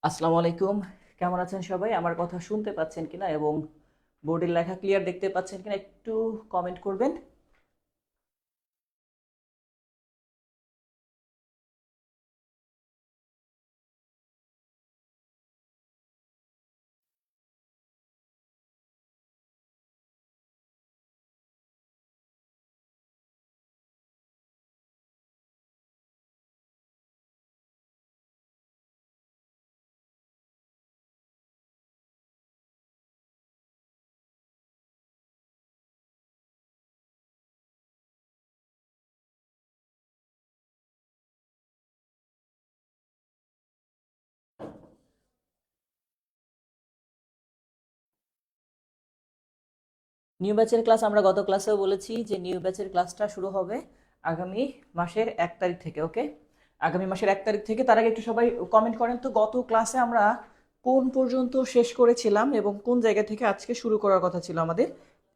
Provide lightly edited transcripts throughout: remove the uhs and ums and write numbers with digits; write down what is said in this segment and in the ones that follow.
আসসালামু আলাইকুম। কেমন আছেন সবাই? আমার কথা শুনতে পাচ্ছেন কিনা এবং বোর্ডের লেখা ক্লিয়ার দেখতে পাচ্ছেন কিনা একটু কমেন্ট করবেন। নিউ ব্যাচের ক্লাস আমরা গত ক্লাসেও বলেছি যে নিউ ব্যাচের ক্লাসটা শুরু হবে আগামী মাসের 1 তারিখ থেকে। ওকে, আগামী মাসের 1 তারিখ থেকে। তার আগে একটু সবাই কমেন্ট করেন তো গত ক্লাসে আমরা কোন পর্যন্ত শেষ করেছিলাম এবং কোন জায়গা থেকে আজকে শুরু করার কথা ছিল আমাদের।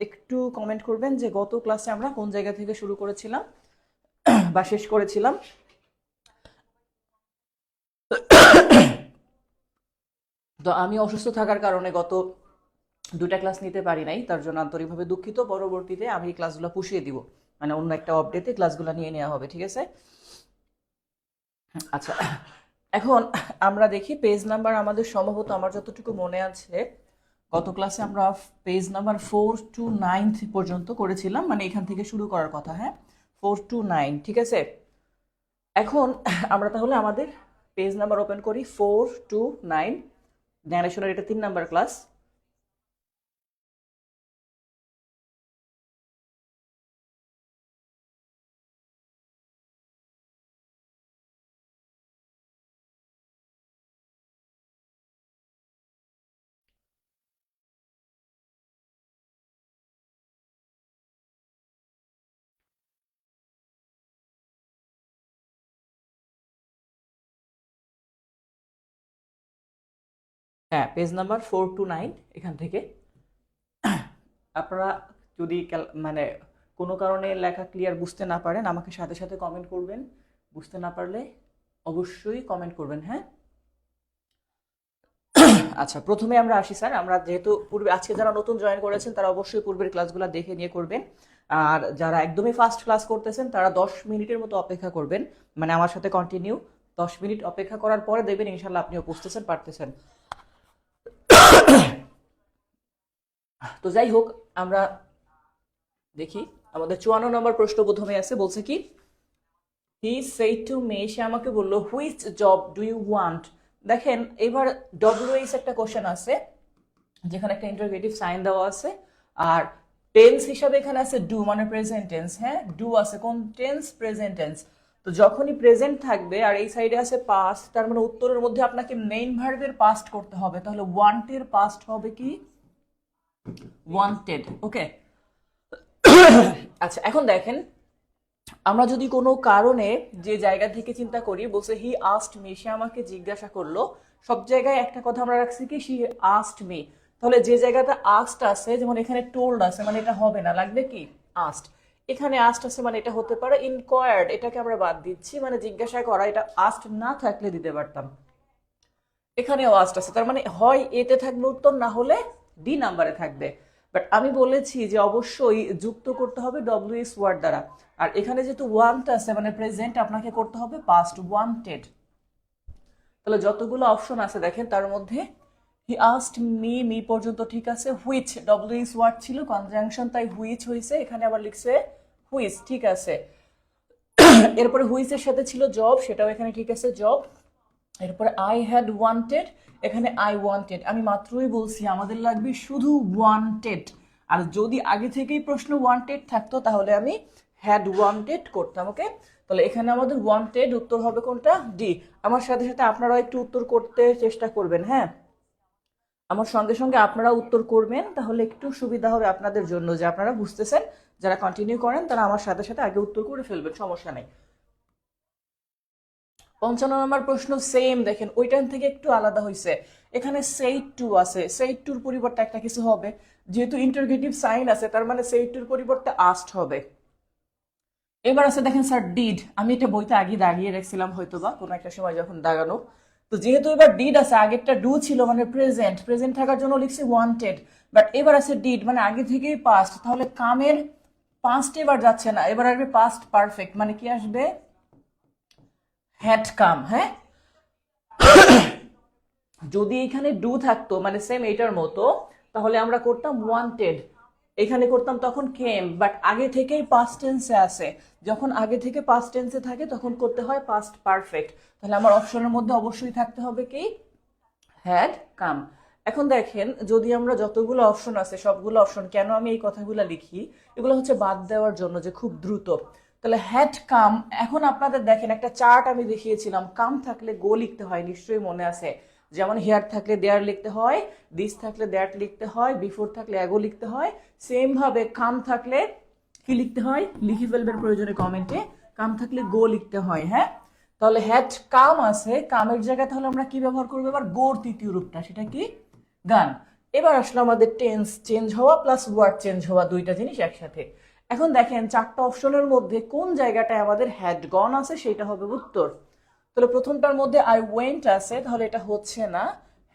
একটু কমেন্ট করবেন যে গত ক্লাসে আমরা কোন জায়গা থেকে শুরু করেছিলাম বা শেষ করেছিলাম। তো আমি অসুস্থ থাকার কারণে গত 2টা ক্লাস নিতে পারি নাই, তার জন্য আন্তরিকভাবে দুঃখিত। পরবর্তীতে আমি এই ক্লাসগুলো পুষিয়ে দিব, মানে অন্য একটা আপডেটে ক্লাসগুলো নিয়ে নেওয়া হবে, ঠিক আছে? আচ্ছা, এখন আমরা দেখি পেজ নাম্বার আমাদের সম্ভবত আমার যতটুকু মনে আছে গত ক্লাসে আমরা পেজ নাম্বার 4 to 9 পর্যন্ত করেছিলাম, মানে এখান থেকে শুরু করার কথা। হ্যাঁ, 4 to 9, ঠিক আছে। এখন আমরা তাহলে আমাদের পেজ নাম্বার ওপেন করি 4 to 9। ন্যারেশনের এটা 3 নাম্বার ক্লাস। হ্যাঁ, পেজ নাম্বার 4 to 9 এখান থেকে। আপনারা যদি মানে কোনো কারণে লেখা ক্লিয়ার বুঝতে না পারেন আমাকে সাথে সাথে কমেন্ট করবেন। বুঝতে না পারলে অবশ্যই কমেন্ট করবেন, হ্যাঁ। আচ্ছা, প্রথমে আমরা আসি স্যার। আমরা যেহেতু পূর্বে আজকে যারা নতুন জয়েন করেছেন তারা অবশ্যই পূর্বের ক্লাসগুলো দেখে নিয়ে করবেন। আর যারা একদমই ফার্স্ট ক্লাস করতেছেন তারা 10 মিনিটের মতো অপেক্ষা করবেন, মানে আমার সাথে কন্টিনিউ 10 মিনিট অপেক্ষা করার পরে দেখবেন ইনশাল্লাহ আপনিও বুঝতেছেন, পারতেছেন। তো যাই হোক, আমরা দেখি আমাদের 54 নম্বর প্রশ্ন প্রথমে আছে, বলছে কি হি সেড টু মি, সে আমাকে বললো which job do you want. দেখেন এবার ডব্লিউএইচ একটা কোশ্চেন আছে যেখানে একটা ইন্টারোগেটিভ সাইন দেওয়া আছে, আর টেন্স হিসাবে এখানে আছে ডু, মানে প্রেজেন্ট টেন্স। হ্যাঁ, ডু আছে, কোন টেন্স? Present tense. তো যখনই প্রেজেন্ট থাকবে আর এই সাইডে আছে পাস্ট, তার মানে উত্তরের মধ্যে আপনাকে মেইন ভার্বের পাস্ট করতে হবে। তাহলে ওয়ান্টের পাস্ট হবে কি? ওয়ান্টেড। ওকে। আচ্ছা, এখন দেখেন আমরা যদি কোনো কারণে যে জায়গা থেকে চিন্তা করি, বলছে হি আস্কড মি, সে আমাকে জিজ্ঞাসা করলো। সব জায়গায় একটা কথা আমরা রাখছি কি শি আস্কড মি। তাহলে যে জায়গাটা আস্কড আছে, যেমন এখানে টোল্ড আছে, মানে এটা হবে না, লাগবে কি আস্কড। এখানে আস্কড আছে মানে এটা হতে পারে ইনকোয়ার্ড, এটাকে আমরা বাদ দিচ্ছি, মানে জিজ্ঞাসা করা। এটা আস্কড না থাকলে দিতে পারতাম। এখানেও আস্ট আছে, তার মানে হয় এতে থাকবে উত্তর, না হলে ডি নাম্বারে থাকবে। বাট আমি বলেছি যে অবশ্যই যুক্ত করতে হবে ডব্লিউএস ওয়ার্ড দ্বারা। আর এখানে যেহেতু ওয়ান্ট আছে মানে প্রেজেন্ট, আপনাকে করতে হবে পাস্ট, ওয়ান্টেড। তাহলে যতগুলো অপশন আছে দেখেন তার মধ্যে হি আস্কড মি, মি পর্যন্ত ঠিক আছে। হুইচ ডব্লিউএস ওয়ার্ড ছিল, কনজাংশন, তাই হুইচ হয়েছে। এখানে আবার লিখছে হুইচ, ঠিক আছে। এরপরে হুইচের সাথে ছিল জব, সেটাও এখানে ঠিক আছে, জব। এরপরে আই হ্যাড ওয়ান্টেড, এখানে আই ওয়ান্টেড। আমি মাত্রই বলছি আমাদের লাগবে শুধু ওয়ান্টেড। আর যদি আগে থেকেই প্রশ্ন ওয়ান্টেড থাকতো তাহলে আমি হ্যাড ওয়ান্টেড করতাম। ওকে, তাহলে এখানে আমাদের ওয়ান্টেড উত্তর হবে কোনটা? ডি। আমার সাথে সাথে আপনারাও একটু উত্তর করতে চেষ্টা করবেন, হ্যাঁ। আমার সঙ্গে সঙ্গে আপনারা উত্তর করবেন, তাহলে একটু সুবিধা হবে আপনাদের জন্য, যে আপনারা বুঝতেছেন। যারা কন্টিনিউ করেন তারা আমার সাথে সাথে আগে উত্তর করে ফেলবেন, সমস্যা নেই। 55 নম্বর প্রশ্ন সেম, দেখেন ওইটার থেকে একটু আলাদা হয়েছে। এখানে সেইড টু আছে, সেইড টুর পরিবর্তে একটা কিছু হবে। যেহেতু ইন্টারোগেটিভ সাইন আছে তার মানে সেইড টুর পরিবর্তে আস্ট হবে। এবার আছে দেখেন স্যার ডিড, আমি এটা বইতে আগে দাগিয়ে রাখছিলাম হয়তো বা কোনো একটা সময় যখন দাগানো। তো যেহেতু এবার ডিড আছে, আগেরটা ডু ছিল মানে প্রেজেন্ট, প্রেজেন্ট থাকার জন্য লিখছি ওয়ান্টেড, বাট এবার আছে ডিড মানে আগে থেকেই পাস্ট, তাহলে কামের পাস্ট এবার যাচ্ছে না, এবার আসবে পাস্ট পারফেক্ট, মানে কি আসবে হ্যাড কাম। হ্যাঁ, যদি এখানে ডু থাকতো মানে সেম এইটার মতো, তাহলে আমরা করতাম ওয়ান্টেড, এখানে করতাম তখন কেম, বাট আগে থেকেই পাস্ট টেন্সে আছে, যখন আগে থেকে পাস্ট টেন্সে থাকে তখন করতে হয় পাস্ট পারফেক্ট। তাহলে আমার অপশনের মধ্যে অবশ্যই থাকতে হবে কি হ্যাড কাম। এখন দেখেন, যদি আমরা যতগুলো অপশন আছে সবগুলো অপশন, কেন আমি এই কথাগুলো লিখি, এগুলো হচ্ছে বাদ দেওয়ার জন্য যে খুব দ্রুত। তাহলে হ্যাড কাম, এখন আপনাদের দেখেন একটা চার্ট আমি দেখিয়েছিলাম, কাম থাকলে গো লিখতে হয়, নিশ্চয়ই মনে আছে। যেমন হেয়ার থাকলে দেয়ার লিখতে হয়, দিস থাকলে দ্যাট লিখতে হয়, বিফোর থাকলে অ্যাগো লিখতে হয়, সেম ভাবে কাম থাকলে কি লিখতে হয়, লিখে ফেলবেন প্রয়োজনে কমেন্টে, কাম থাকলে গো লিখতে হয়। হ্যাঁ, তাহলে হ্যাড কাম আছে, কামের জায়গায় তাহলে আমরা কি ব্যবহার করবো এবার, গোর তৃতীয় রূপটা, সেটা কি গান। এবার আসলে আমাদের টেন্স চেঞ্জ হওয়া প্লাস ওয়ার্ড চেঞ্জ হওয়া, দুইটা জিনিস একসাথে। এখন দেখেন চারটা অপশনের মধ্যে কোন জায়গাটায় আমাদের হ্যাড গন আছে সেটা হবে উত্তর। তাহলে প্রথমটার মধ্যে আই ওয়েন্ট আছে, তাহলে এটা হচ্ছে না।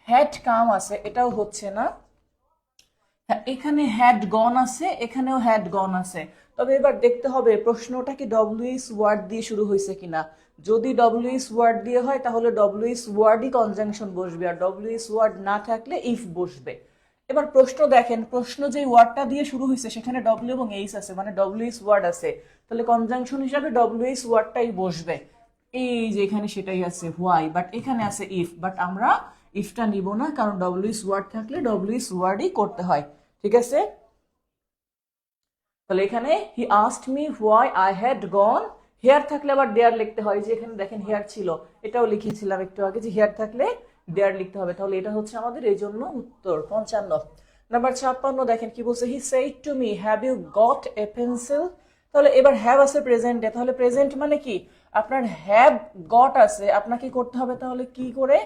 হ্যাড কাম আছে, এটাও হচ্ছে না। হ্যাঁ, এখানে হ্যাড গন আছে, এখানেও হ্যাড গন আছে। তবে এবার দেখতে হবে প্রশ্নটা কি ডব্লিউএস ওয়ার্ড দিয়ে শুরু হয়েছে কিনা। যদি ডব্লিউএস ওয়ার্ড দিয়ে হয় তাহলে ডব্লিউএস ওয়ার্ডই কনজাংশন বসবে, আর ডব্লিউএস ওয়ার্ড না থাকলে ইফ বসবে। এবার প্রশ্ন দেখেন, প্রশ্ন যে ওয়ার্ডটা দিয়ে শুরু হয়েছে সেখানে ডব্লিউ এবং এইচ আছে, মানে ডব্লিউএস ওয়ার্ড আছে, তাহলে কনজাংশন হিসাবে ডব্লিউএস ওয়ার্ডটাই বসবে। এই যে এখানে সেটাই আছে হোয়াই, বাট এখানে আছে ইফ, বাট আমরা ইফটা নিব না, কারণ ডব্লিউএস ওয়ার্ড থাকলে ডব্লিউএস ওয়ার্ডই করতে হয়। ঠিক আছে, তাহলে এখানে he asked me why I had gone, here থাকলে আবার দেয়ার লিখতে হয়, যে এখানে দেখেন হেয়ার ছিল, এটাও লিখেছিলাম একটু আগে যে হেয়ার থাকলে দেয়ার লিখতে হবে, তাহলে এটা হচ্ছে আমাদের এই জন্য উত্তর 55। নাম্বার 56 দেখেন কি বলছে, he said to me have you got a pencil. তাহলে এবার হ্যাভ আছে প্রেজেন্টে, তাহলে প্রেজেন্ট মানে কি আপনার হ্যাভ গট আছে, আপনাকে করতে হবে তাহলে কি করে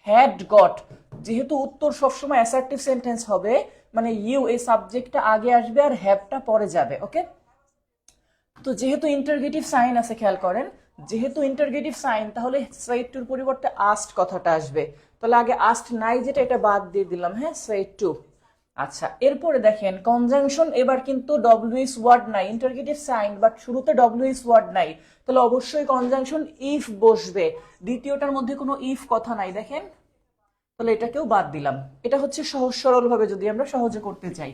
হ্যাড গট। যেহেতু উত্তর সবসময় অ্যাসার্টিভ সেন্টেন্স হবে, মানে ইউ এই সাবজেক্টটা আগে আসবে আর হ্যাভটা পরে যাবে। ওকে, তো যেহেতু ইন্টারগেটিভ সাইন আছে, খেয়াল করেন, যেহেতু ইন্টারগেটিভ সাইন, তাহলে সেড টুর পরিবর্তে আস্ট কথাটা আসবে, তাহলে আগে আস্ট নাই যেটা, এটা বাদ দিয়ে দিলাম। হ্যাঁ, সেড টু। আচ্ছা, এরপরে দেখেন কনজাংশন, এবার কিন্তু ডব্লিউএস ওয়ার্ড নাই, ইন্টারগেটিভ সাইন বাট শুরুতে ডব্লিউএস ওয়ার্ড নাই, তাহলে অবশ্যই কনজাংশন ইফ বসবে। দ্বিতীয়টার মধ্যে কোনো ইফ কথা নাই দেখেন, তাহলে এটাকেও বাদ দিলাম। এটা হচ্ছে সহজ সরল ভাবে যদি আমরা সহজে করতে চাই।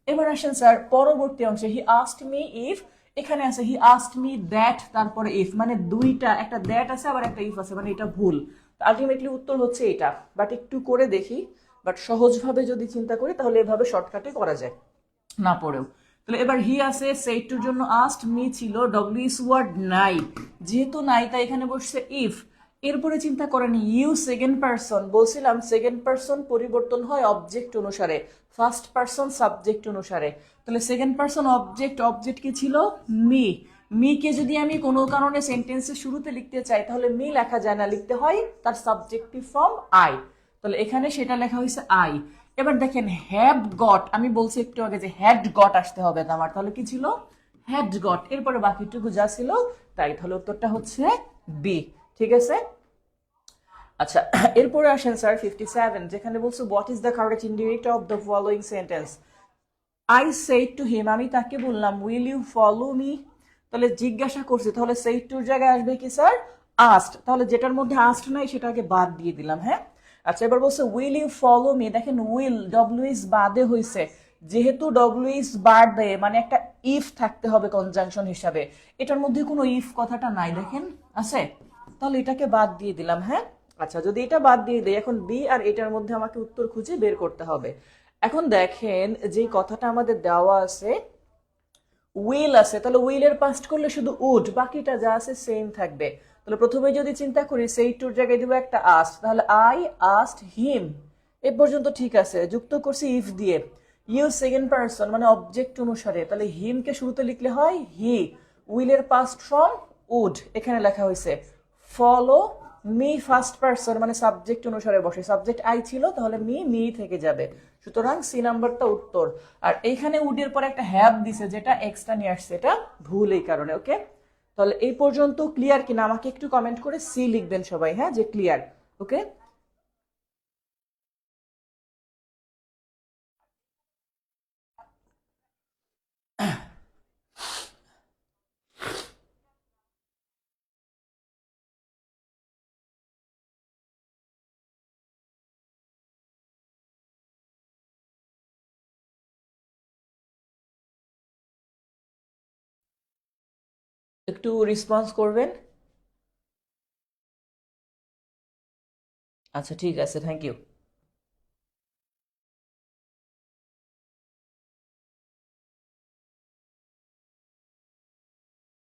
এবার আসেন স্যার পরবর্তী অংশে, হি আস্কড মি ইফ, এখানে আছে হি আস্কড মি দ্যাট, তারপরে ইফ, মানে দুইটা, একটা দ্যাট আছে আবার একটা ইফ আছে, মানে এটা ভুল। আলটিমেটলি উত্তর হচ্ছে এটা, বাট একটু করে দেখি, বাট সহজভাবে যদি চিন্তা করি তাহলে এভাবে শর্টকাটে করা যায় না পড়েও। তাহলে এবার হি আছে, সেইড টুর জন্য আস্কড মি ছিল, ডব্লিউএস ওয়ার্ড নাই, যেহেতু নাই তাই এখানে বসছে ইফ। এরপরে চিন্তা করেন ইউ সেকেন্ড পারসন, বলছিলাম সেকেন্ড পারসন পরিবর্তন হয় অবজেক্ট অনুসারে, ফার্স্ট পারসন সাবজেক্ট অনুসারে। তাহলে সেকেন্ড পারসন অবজেক্ট, অবজেক্ট কি ছিল মি, মিকে যদি আমি কোনো কারণে সেন্টেন্সের শুরুতে লিখতে চাই তাহলে মি লেখা যায় না, লিখতে হয় তার সাবজেক্টিভ ফর্ম আই, তাহলে এখানে সেটা লেখা হয়েছে আই। এবার দেখেন হ্যাভ গট, আমি বলছি একটু আগে যে হ্যাড গট আসতে হবে আমার, তাহলে কি ছিল হ্যাড গট, এরপরে বাকিটুকু যা ছিল তাই, তাহলে উত্তরটা হচ্ছে বি। ঠিক আছে, আচ্ছা এরপরে আসেন স্যার 57, যেখানে বলছে what is the correct indicator of the following sentence. I said to him, আমি তাকে বললাম উইল ইউ ফলো মি, তাহলে জিজ্ঞাসা করছি, তাহলে সেড টুর জায়গায় আসবে কি স্যার আস্ট, তাহলে যেটার মধ্যে আস্ট নাই সেটাকে বাদ দিয়ে দিলাম। হ্যাঁ, আচ্ছা এবার বলছে উইল ইউ ফলো মি, দেখেন উইল ডব্লিউএস বাদে হয়েছে, যেহেতু ডব্লিউএস বাদে মানে একটা ইফ থাকতে হবে কনজাংশন হিসাবে, এটার মধ্যে কোনো ইফ কথাটা নাই দেখেন আছে, তাহলে এটাকে বাদ দিয়ে দিলাম। হ্যাঁ, আচ্ছা যদি এটা বাদ দিয়ে দেয়, এখন বি আর এটার মধ্যে আমাকে উত্তর খুঁজে বের করতে হবে। এখন দেখেন যে কথাটা আমাদের দেওয়া আছে উইল আছে, তাহলে উইলের পাস্ট করলে শুধু উড, বাকিটা যা আছে সেম থাকবে। তাহলে প্রথমে যদি চিন্তা করি সেই টুর জায়গায় দিব একটা আস্ট, তাহলে আই আস্ট হিম, এ পর্যন্ত ঠিক আছে, যুক্ত করছি ইফ দিয়ে। ইউ সেকেন্ড পারসন মানে অবজেক্ট অনুসারে, তাহলে হিমকে শুরুতে লিখলে হয় হি, উইলের পাস্ট ফর্ম উড, এখানে লেখা হয়েছে ফলো মি ফার্স্ট পারসন মানে সাবজেক্ট অনুসারে বসে, সাবজেক্ট আই ছিল তাহলে মি মি থেকে যাবে, সুতরাং সি নাম্বারটা উত্তর। আর এইখানে উডের পরে একটা হ্যাভ দিছে যেটা এক্সট্রা নিয়ে আসছে, এটা ভুল এই কারণে। ওকে, তাহলে এই পর্যন্ত ক্লিয়ার কিনা আমাকে একটু কমেন্ট করে সি লিখবেন সবাই, হ্যাঁ যে ক্লিয়ার। ওকে, একটু রেসপন্স করবেন। আচ্ছা ঠিক আছে, থ্যাংক ইউ।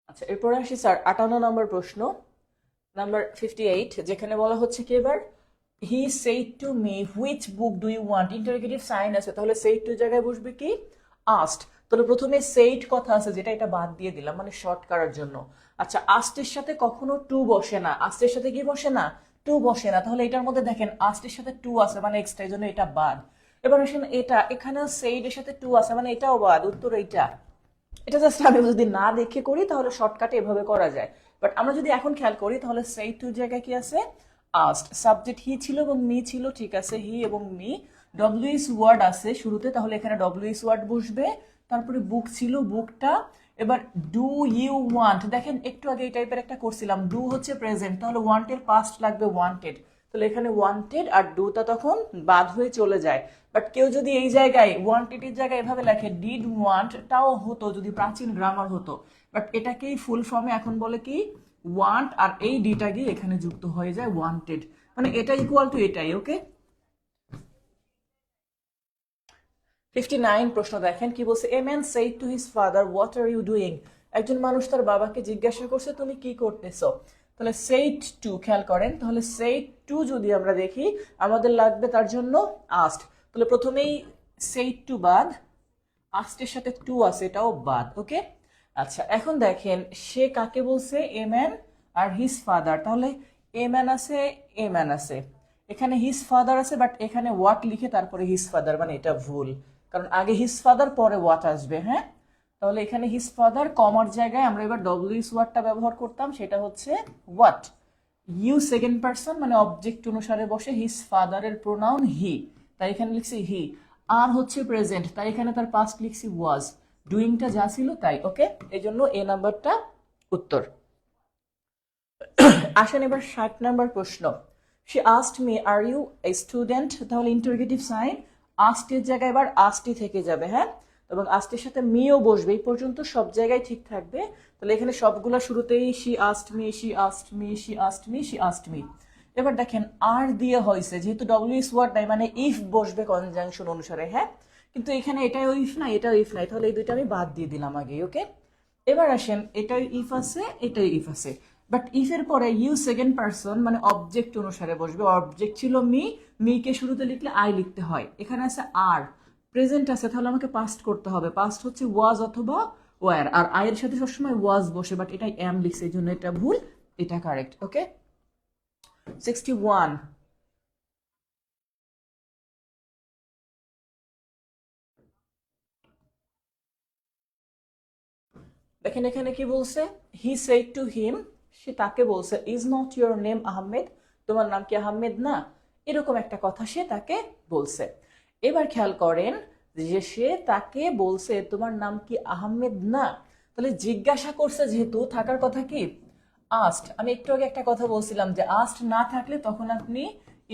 আচ্ছা এরপরে আসি স্যার 58 নম্বর প্রশ্ন, নাম্বার 58, যেখানে বলা হচ্ছে কি এবার he said to me which book do you want, interrogative sign আছে, তাহলে সেইড টু জায়গায় বসবে কি আস্ট। তাহলে প্রথমে সেইড কথা আছে যেটা, এটা বাদ দিয়ে দিলাম মানে শর্ট করার জন্য। আচ্ছা আস্টের সাথে কখনো টু বসে না, আস্টের সাথে কি বসে না, টু বসে না, তাহলে এটার মধ্যে দেখেন আস্টের সাথে টু আছে মানে এক্সট্রা, এই জন্য এটা বাদ। এবার আসেন এটা, এখানেও সেইড এর সাথে টু আছে মানে এটাও বাদ, উত্তর এইটা। এটা জাস্ট আমি যদি না দেখে করি তাহলে শর্টকাটে এভাবে করা যায়, বাট আমরা যদি এখন খেয়াল করি তাহলে সেই টু জায়গায় কি আছে আস্ট, সাবজেক্ট হি ছিল এবং মি ছিল, ঠিক আছে হি এবং মি, ডব্লিউএস ওয়ার্ড আছে শুরুতে, তাহলে এখানে ডব্লিউএস ওয়ার্ড বসবে, তারপরে বুক ছিল বুকটা। এবার ডু ইউ ওয়ান্ট, দেখেন একটু আগে এই টাইপের একটা করছিলাম, ডু হচ্ছে প্রেজেন্ট, তাহলে ওয়ান্টের পাস্ট লাগবে ওয়ান্টেড, তাহলে এখানে ওয়ান্টেড আর ডুটা তখন বাদ হয়ে চলে যায়। বাট কেউ যদি এই জায়গায় ওয়ান্টেড এর জায়গায় এভাবে লেখে ডিড ওয়ান্ট, টাও হতো যদি প্রাচীন গ্রামার হতো, বাট এটাকেই ফুল ফর্মে এখন বলে কি ওয়ান্ট, আর এই ডিটা গিয়ে এখানে যুক্ত হয়ে যায় ওয়ান্টেড, মানে এটা ইকুয়াল টু এটাই। ওকে 59 প্রশ্ন দেখেন কি বলছে, a man said to his father what are you doing, একজন মানুষ তার বাবাকে জিজ্ঞাসা করছে তুমি কি করতেছো। তাহলে সেইড টু খেয়াল করেন, তাহলে সেইড টু যদি আমরা দেখি আমাদের লাগবে তার জন্য আস্ট, তাহলে প্রথমেই সেইড টু বাদ, আস্টের সাথে টু আছে এটাও বাদ। ওকে আচ্ছা এখন দেখেন সে কাকে বলছে, এ ম্যান আর হিজ ফাদার, তাহলে এ ম্যান আছে এ ম্যান আছে, এখানে হিজ ফাদার আছে, বাট এখানে হোয়াট লিখে তারপরে হিজ ফাদার, মানে এটা ভুল, কারণ আগে হিজ ফাদার পরে হোয়াট আসবে। হ্যাঁ তাহলে এখানে হিজ ফাদার কমার জায়গায় আমরা এবার ডব্লিউএস ওয়ার্ডটা ব্যবহার করতাম, সেটা হচ্ছে হোয়াট। ইউ সেকেন্ড পারসন মানে অবজেক্ট অনুসারে বসে, হিজ ফাদারের প্রোনাউন হি, তাই এখানে লিখছি হি, আর হচ্ছে প্রেজেন্ট তাই এখানে তার পাস্ট লিখছি ওয়াজ, ডুইংটা যা ছিল তাই। ওকে এই জন্য এ নাম্বারটা উত্তর। আসেন এবার 60 নম্বর প্রশ্ন, she asked me are you a student, তাহলে ইন্টারোগেটিভ সাইন আস্টের জায়গায় এবার আস্টই থেকে যাবে। হ্যাঁ এবং আস্টের সাথে মিও বসবে, এই পর্যন্ত সব জায়গায় ঠিক থাকবে। তাহলে এখানে সবগুলা শুরুতেই she asked me, she asked me, she asked me, she asked me. এবার দেখেন আর দিয়ে হয়েছে, যেহেতু ডব্লিউএস ওয়ার্ড নাই মানে ইফ বসবে কনজাংশন অনুসারে। হ্যাঁ কিন্তু এখানে এটাও ইফ নাই এটাও ইফ নাই, তাহলে এই দুইটা আমি বাদ দিয়ে দিলাম আগে। ওকে এবার আসেন এটাই ইফ আছে এটাই ইফ আছে, বাট ইফের পরে ইউ সেকেন্ড পারসন মানে অবজেক্ট অনুসারে বসবে, অবজেক্ট ছিল মি, মি কে শুরুতে লিখলে আই লিখতে হয়, এখানে আছে আর, প্রেজেন্ট আছে তাহলে আমাকে পাস্ট করতে হবে, পাস্ট হচ্ছে ওয়াজ অথবা ওয়ার, আর আয়ের সাথে সবসময় ওয়াজ বসে, বাট এটাই এম লিখছে এই জন্য এটা ভুল, এটা কারেক্ট। ওকে 61, দেখেন এখানে কি বলছে, হি সেড টু হিম, সে তাকে বলছে is not your name Ahmed, তোমার নাম কি আহমেদ না, এরকম একটা কথা সে তাকে বলছে। এবার খেয়াল করেন যে সে তাকে বলছে তোমার নাম কি আহমেদ না, তাহলে জিজ্ঞাসা করছে যেহেতু থাকার কথা কি আস্ট, আমি একটু আগে একটা কথা বলছিলাম যে আস্ট না থাকলে তখন আপনি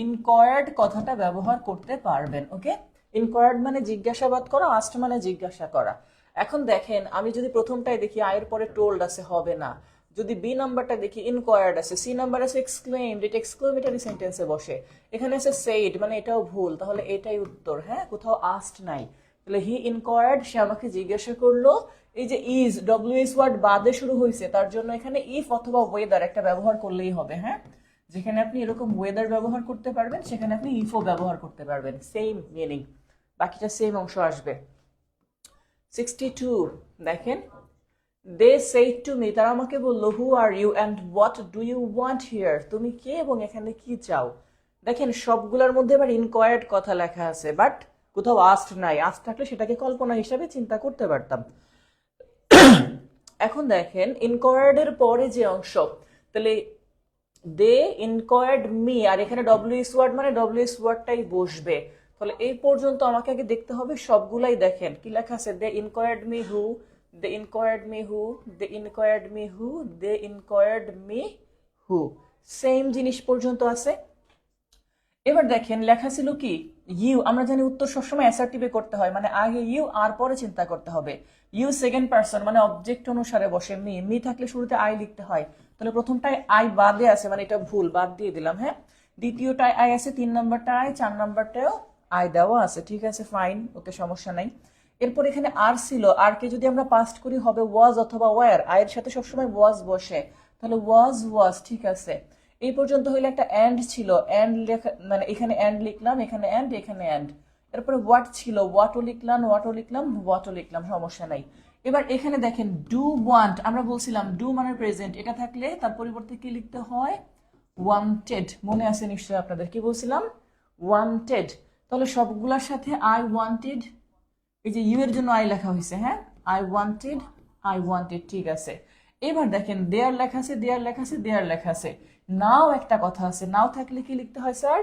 ইনকোয়ার্ড কথাটা ব্যবহার করতে পারবেন। ওকে ইনকোয়ার্ড মানে জিজ্ঞাসাবাদ করা, আস্ট মানে জিজ্ঞাসা করা। এখন দেখেন আমি যদি প্রথমটাই দেখি আয়ের পরে টোল্ড আছে হবে না, যদি বি নাম্বারটা দেখি ইনকোয়ার্ড আছে, সি নাম্বার আছে এক্সক্লেইমড, এটা এক্সক্লেমেটরি সেন্টেন্সে বসে, এখানে আছে সেইড মানে এটাও ভুল, তাহলে এটাই উত্তর। হ্যাঁ কোথাও আস্ট নাই, তাহলে হি ইনকোয়ার্ড সে আমাকে জিজ্ঞাসা করলো, এই যে ইজ ডব্লিউএস ওয়ার্ড বাদে শুরু হয়েছে তার জন্য এখানে ইফ অথবা ওয়েদার একটা ব্যবহার করলেই হবে। হ্যাঁ যেখানে আপনি এরকম ওয়েদার ব্যবহার করতে পারবেন সেখানে আপনি ইফও ব্যবহার করতে পারবেন, সেম মিনিং, বাকিটা সেম অংশ আসবে। 62 দেখেন, দে সেইড টু মি, তারা আমাকে বললো who are you and what do you want here, তুমি কে এবং এখানে কি চাও। দেখেন সবগুলোর মধ্যে এবার ইনকোয়ার্ড কথা লেখা আছে, বাট কোথাও আস্ট নাই, আস্ট থাকলে সেটাকে কল্পনা হিসাবে চিন্তা করতে পারতাম। এখন দেখেন ইনকোয়ার্ড এর পরে যে অংশ, তাহলে দে ইনকোয়ার্ড মি, আর এখানে ডব্লিউএস ওয়ার্ড মানে ডব্লিউএস ওয়ার্ডটাই বসবে, তাহলে এই পর্যন্ত আমাকে আগে দেখতে হবে সবগুলাই। দেখেন কি লেখা আছে, they inquired me who, they inquired me who, they inquired me who, they inquired me who, same জিনিস পর্যন্ত আছে। এবার দেখেন লেখা ছিল কি ইউ, আমরা জানি উত্তর সবসময় অ্যাসার্টিভে করতে হয়, মানে আগে ইউ আর পরে চিন্তা করতে হবে। ইউ সেকেন্ড পারসন মানে অবজেক্ট অনুসারে বসে, মি মি থাকলে শুরুতে আই লিখতে হয়, তাহলে প্রথমটায় আই বাদে আছে মানে এটা ভুল, বাদ দিয়ে দিলাম। হ্যাঁ, দ্বিতীয়টায় আই আছে, 3 নম্বরটা আই, 4 নম্বরটাও আই দেওয়া আছে, ঠিক আছে ফাইন, ওকে সমস্যা নাই। এরপর এখানে আর ছিল, আর কে যদি আমরা পাস্ট করি হবে ওয়াজ অথবা ওয়ার, আয়ের সাথে সবসময় ওয়াজ বসে, তাহলে ওয়াজ ওয়াজ, ঠিক আছে। এই পর্যন্ত হইলে একটা এন্ড ছিল, এন্ড লেখা মানে এখানে এন্ড লিখলাম, এখানে এন্ড, এখানে এন্ড। এরপরে হোয়াট ছিল, হোয়াটও লিখলাম, হোয়াটও লিখলাম, হোয়াটও লিখলাম, সমস্যা নাই। এবার এখানে দেখেন ডু ওয়ান্ট, আমরা বলছিলাম ডু মানে প্রেজেন্ট, এটা থাকলে তার পরিবর্তে কি লিখতে হয়, ওয়ান্টেড, মনে আছে নিশ্চয়ই আপনাদের, কি বলছিলাম, ওয়ান্টেড। তাহলে সবগুলোর সাথে আই ওয়ান্টেড, এই যে ইউ এর জন্য আই লেখা হয়েছে, হ্যাঁ, আই ওয়ান্টেড, আই ওয়ান্টেড, ঠিক আছে। এবার দেখেন দেয়ার লেখা আছে, দেয়ার লেখা আছে, দেয়ার লেখা আছে। নাও একটা কথা আছে, নাও থাকলে কি লিখতে হয় স্যার,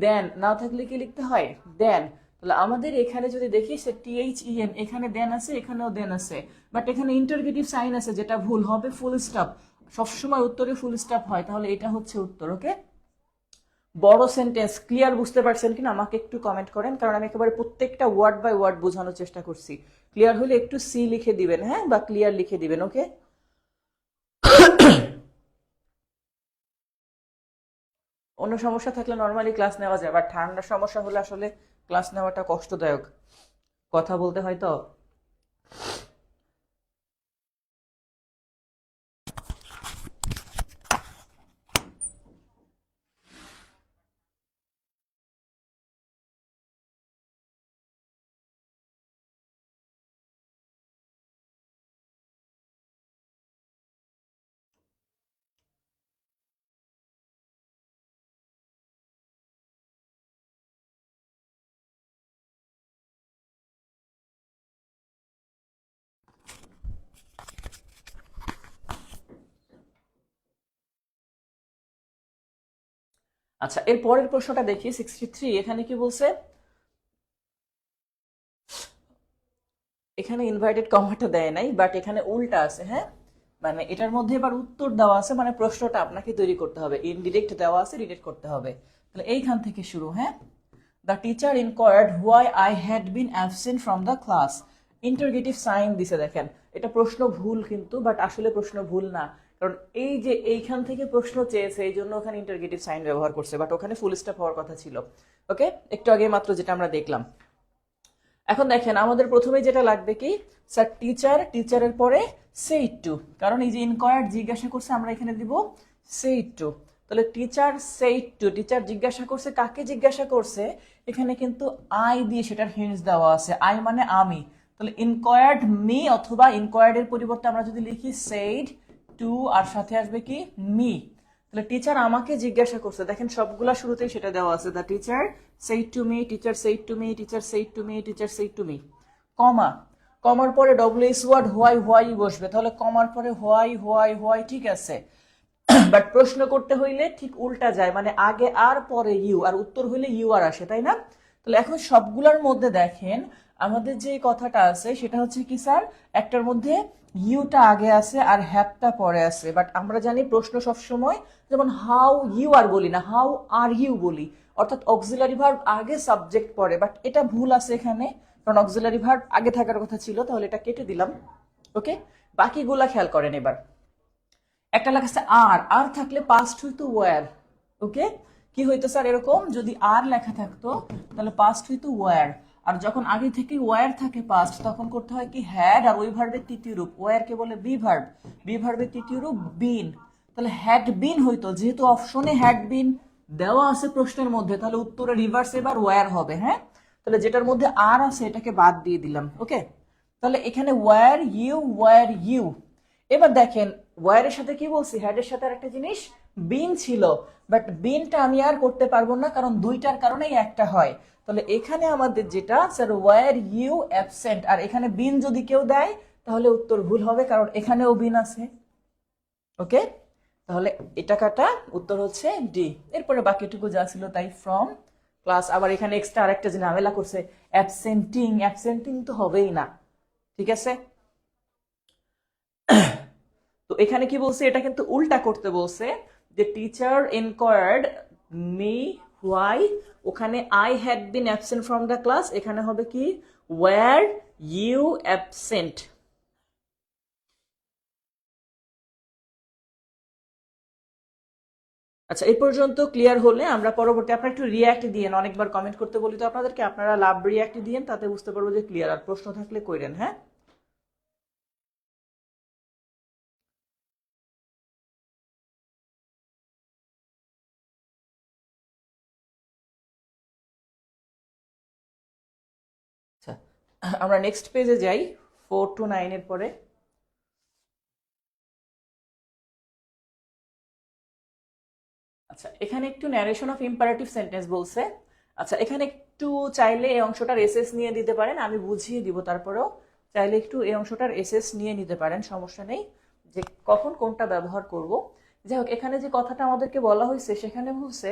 দেন, নাও থাকলে কি লিখতে হয়, দেন। তাহলে আমাদের এখানে যদি দেখি সে THEN, এখানে দেন আছে, এখানেও দেন আছে, বাট এখানে ইন্টারগেটিভ সাইন আছে, যেটা ভুল হবে, ফুল স্টপ। সবসময় উত্তরে ফুল স্টপ হয়, তাহলে এটা হচ্ছে উত্তর। ওকে, বড় সেন্টেন্স ক্লিয়ার বুঝতে পারছেন কিনা আমাকে একটু কমেন্ট করেন, কারণ আমি একেবারে প্রত্যেকটা ওয়ার্ড বাই ওয়ার্ড বোঝানোর চেষ্টা করছি। ক্লিয়ার হলে একটু সি লিখে দিবেন, হ্যাঁ, বা ক্লিয়ার লিখে দিবেন। ওকে, অন্য সমস্যা থাকলে নর্মালি ক্লাস নেওয়া যায়, বাট ঠান্ডার সমস্যা হলে আসলে ক্লাস নেওয়াটা কষ্টদায়ক, কথা বলতে হয় তো। আচ্ছা, এর পরের প্রশ্নটা দেখি 63, এখানে কি বলছে, এখানে ইনভার্টেড কমাটা দেয় নাই, বাট এখানে উল্টা আছে। হ্যাঁ, মানে এটার মধ্যে এবার উত্তর দেওয়া আছে, মানে প্রশ্নটা আপনাকে তৈরি করতে হবে, ইনডিরেক্ট দেওয়া আছে, ডিরেক্ট করতে হবে। তাহলে এইখান থেকে শুরু। হ্যাঁ, the teacher inquired why I had been absent from the class, interrogative sign দিছে দেখেন, এটা প্রশ্ন ভুল কিন্তু, বাট আসলে প্রশ্ন ভুল না, কারণ এই যে এইখান থেকে প্রশ্ন চেয়েছে, এই জন্য ওখানে ইন্টারগেটিভ সাইন ব্যবহার করছে, বাট ওখানে ফুল স্টপ হওয়ার কথা ছিল। ওকে, একটু আগে মাত্র যেটা আমরা দেখলাম। এখন দেখেন আমাদের প্রথমে যেটা লাগবে কি, স্যার টিচার, টিচারের পরে সেইড টু, কারণ এই যে ইনকোয়ার্ড জিজ্ঞাসা করছে, আমরা এখানে দিব সেইড টু। তাহলে টিচার সেইড টু, টিচার জিজ্ঞাসা করছে, কাকে জিজ্ঞাসা করছে, এখানে কিন্তু আই দিয়ে সেটার হিন্টস দেওয়া আছে, আই মানে আমি। তাহলে ইনকোয়ার্ড মি, অথবা ইনকোয়ার্ড এর পরিবর্তে আমরা যদি লিখি সেইড টু, আর সাথে আসবে কি মি। তাহলে টিচার আমাকে জিজ্ঞাসা করছে, দেখেন সবগুলা শুরুতেই সেটা দেওয়া আছে, the teacher said to me, teacher said to me, teacher said to me, teacher said to me, comma, কমার পরে ডব্লিউএস ওয়ার্ড হোয়াই, হোয়াই বসবে, তাহলে কমার পরে হোয়াই, হোয়াই, হোয়াই, ঠিক আছে। বাট প্রশ্ন করতে হইলে ঠিক উল্টা যায়, মানে আগে আর পরে ইউ, আর উত্তর হইলে ইউ আর আসে, তাই না? তাহলে এখন সবগুলোর মধ্যে দেখেন আমাদের যে কথাটা আছে সেটা হচ্ছে কি স্যার, একটার মধ্যে ইউটা আগে আছে আর হ্যাভটা পরে আছে, বাট আমরা জানি প্রশ্ন সবসময় যেমন হাউ ইউ আর বলি না, হাউ আর ইউ বলি, অর্থাৎ অক্সিলারি ভার্ব আগে সাবজেক্ট পরে, বাট এটা ভুল আছে এখানে, কারণ অক্সিলারি ভার্ব আগে থাকার কথা ছিল, তাহলে এটা কেটে দিলাম। ওকে, বাকিগুলা খেয়াল করেন এবার। একটা লেখা আছে আর, আর থাকলে পাস্ট হইতো ওয়ার। ওকে, কি হইতো স্যার এরকম, যদি আর লেখা থাকতো তাহলে পাস্ট হইতো ওয়ার, আর যখন আগে থেকে ওয়ার থাকে পাস্ট, তখন করতে হয় কি হ্যাড, আর ওই ভার্বের তৃতীয় রূপ ওয়ার কে বলে বি ভার্ব, বি ভার্বের তৃতীয় রূপ বিন। তাহলে হ্যাড বিন হইতো, যেহেতু অপশনে হ্যাড বিন দেওয়া আছে প্রশ্নের মধ্যে, তাহলে উত্তরে রিভার্স এবার ওয়ার হবে। হ্যাঁ, তাহলে যেটার মধ্যে আর আছে এটাকে বাদ দিয়ে দিলাম। ওকে, তাহলে এখানে ওয়ার ইউ, ওয়ার ইউ। এবার দেখেন ওয়ারের সাথে কি বলছি, হ্যাডের সাথে আরেকটা জিনিস বিন ছিল, বাট বিনটা আমি আর করতে পারবো না, কারণ দুইটার কারণেই একটা হয়। তাহলে এখানে আমাদের যেটা স্যার ওয়ার ইউ অ্যাবসেন্ট, আর এখানে বিন যদি কেউ দেয় তাহলে উত্তর ভুল হবে, কারণ এখানেও বিন আছে। ওকে, তাহলে এটা কাটা, উত্তর হচ্ছে ডি। এরপরে বাকিটুকু যা ছিল তাই ফ্রম ক্লাস, আবার এখানে এক্সট্রা আরেকটা যে ঝামেলা করছে অ্যাবসেন্টিং, অ্যাবসেন্টিং তো হবেই না, ঠিক আছে। তো এখানে কি বলছে, এটা কিন্তু উল্টা করতে বলছে, যে টিচার এনকোয়ার্ড মি হোয়াই, ওখানে I had been absent from the class, এখানে হবে কি ওয়্যার ইউ অ্যাবসেন্ট। আচ্ছা, এই পর্যন্ত ক্লিয়ার হলে আমরা পরবর্তী, আপনারা একটু রিয়াক্ট দিয়েন, অনেকবার কমেন্ট করতে বলি তো আপনাদেরকে, আপনারা লাভ রিয়াক্ট দিয়েন, তাতে বুঝতে পারবো যে ক্লিয়ার। আর প্রশ্ন থাকলে কইরেন, হ্যাঁ। আচ্ছা, আমরা নেক্সট পেজে যাই, 4 to 9 এর পরে। আচ্ছা, এখানে একটু ন্যারেশন অফ ইম্পারেটিভ সেন্টেন্স বলছে। আচ্ছা, এখানে একটু চাইলে এই অংশটার এসএস নিয়ে দিতে পারেন, আমি বুঝিয়ে দিব, তারপরেও চাইলে একটু এই অংশটার এসএস নিয়ে নিতে পারেন, সমস্যা নেই, যে কখন কোনটা ব্যবহার করব। যাই হোক, এখানে যে কথাটা আমাদেরকে বলা হয়েছে সেখানে বলছে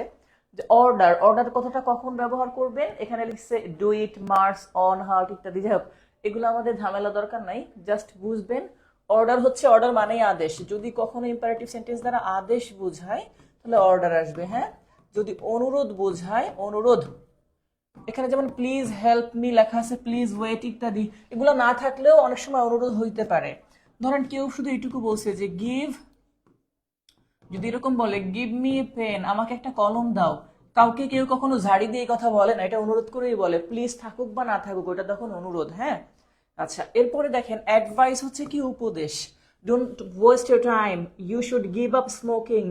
যে অর্ডার, অর্ডার কথাটা কখন ব্যবহার করবেন, এখানে লিখছে do it, March, on, heart ইত্যাদি। যাই হোক, এগুলো আমাদের ঝামেলা দরকার নাই, জাস্ট বুঝবেন অর্ডার হচ্ছে, অর্ডার মানেই আদেশ। যদি কখনো ইম্পারেটিভ সেন্টেন্স দ্বারা আদেশ বোঝায় তাহলে অর্ডার আসবে, হ্যাঁ। যদি অনুরোধ বোঝায়, অনুরোধ, এখানে যেমন প্লিজ হেল্প মি লেখা আছে, প্লিজ ওয়েট ইত্যাদি, এগুলো না থাকলেও অনেক সময় অনুরোধ হইতে পারে। ধরেন কেউ শুধু এইটুকু বলছে যে গিভ, যদি এরকম বলে গিভ মি এ পেন, আমাকে একটা কলম দাও, কাউকে কেউ কখনো ঝাড়ি দিয়ে কথা বলে না, এটা অনুরোধ করেই বলে, প্লিজ থাকুক বা না থাকুক ওটা তখন অনুরোধ, হ্যাঁ। আচ্ছা, এরপরে দেখেন অ্যাডভাইস হচ্ছে কি উপদেশ, don't waste your time, you should give up smoking,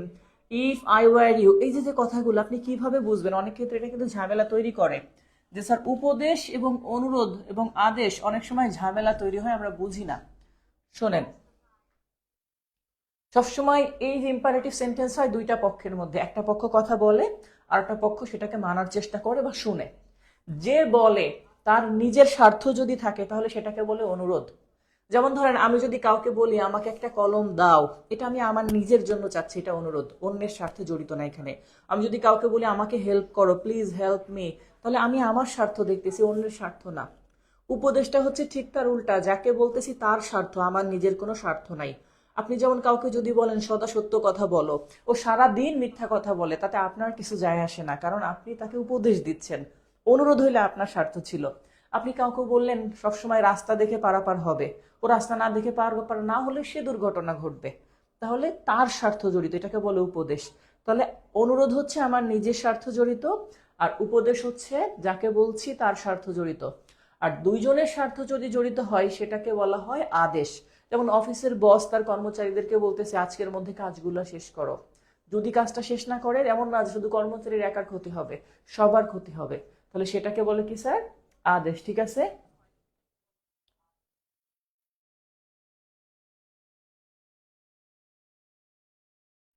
if I were you. এই যে যে কথাগুলো আপনি কিভাবে বুঝবেন, অনেক ক্ষেত্রে এটা কিন্তু ঝামেলা তৈরি করে, যে স্যার উপদেশ এবং অনুরোধ এবং আদেশ অনেক সময় ঝামেলা তৈরি হয়, আমরা বুঝি না। শোনেন, সবসময় এই যে ইম্পারেটিভ সেন্টেন্স হয় দুইটা পক্ষের মধ্যে, একটা পক্ষ কথা বলে আর একটা পক্ষ সেটাকে মানার চেষ্টা করে বা শুনে। যে বলে তার নিজের স্বার্থ যদি থাকে তাহলে সেটাকে বলে অনুরোধ। যেমন ধরেন আমি যদি কাউকে বলি আমাকে একটা কলম দাও, এটা আমি আমার নিজের জন্য চাচ্ছি, এটা অনুরোধ, অন্যের স্বার্থে জড়িত না এখানে। আমি যদি কাউকে বলি আমাকে হেল্প করো, প্লিজ হেল্প মি, তাহলে আমি আমার স্বার্থ দেখতেছি, অন্যের স্বার্থ না। উপদেশটা হচ্ছে ঠিক তার উল্টা, যাকে বলতেছি তার স্বার্থ, আমার নিজের কোনো স্বার্থ নাই। আপনি যেমন কাউকে যদি বলেন সদা সত্য কথা বলো, ও সারা দিন মিথ্যা কথা বলে, তাতে আপনার কিছু যায় আসে না, কারণ আপনি তাকে উপদেশ দিচ্ছেন। অনুরোধ হইলে আপনার স্বার্থ ছিল। আপনি কাউকে বললেন সবসময় রাস্তা দেখে পারাপার হবে, ও রাস্তা না দেখে পারাপার না হলে সে দুর্ঘটনা ঘটবে, তাহলে তার স্বার্থ জড়িত, এটাকে বলে উপদেশ। তাহলে অনুরোধ হচ্ছে আমার নিজের স্বার্থ জড়িত, আর উপদেশ হচ্ছে যাকে বলছি তার স্বার্থ জড়িত। আর দুইজনের স্বার্থ যদি জড়িত হয় সেটাকে বলা হয় আদেশ। যেমন অফিসের বস তার কর্মচারীদেরকে বলতেছে আজকের মধ্যে কাজগুলো শেষ করো, যদি কাজটা শেষ না করে, এমন না শুধু কর্মচারীর একার ক্ষতি হবে, সবার ক্ষতি হবে, তাহলে সেটাকে বলে কি স্যার, আদেশ। ঠিক আছে।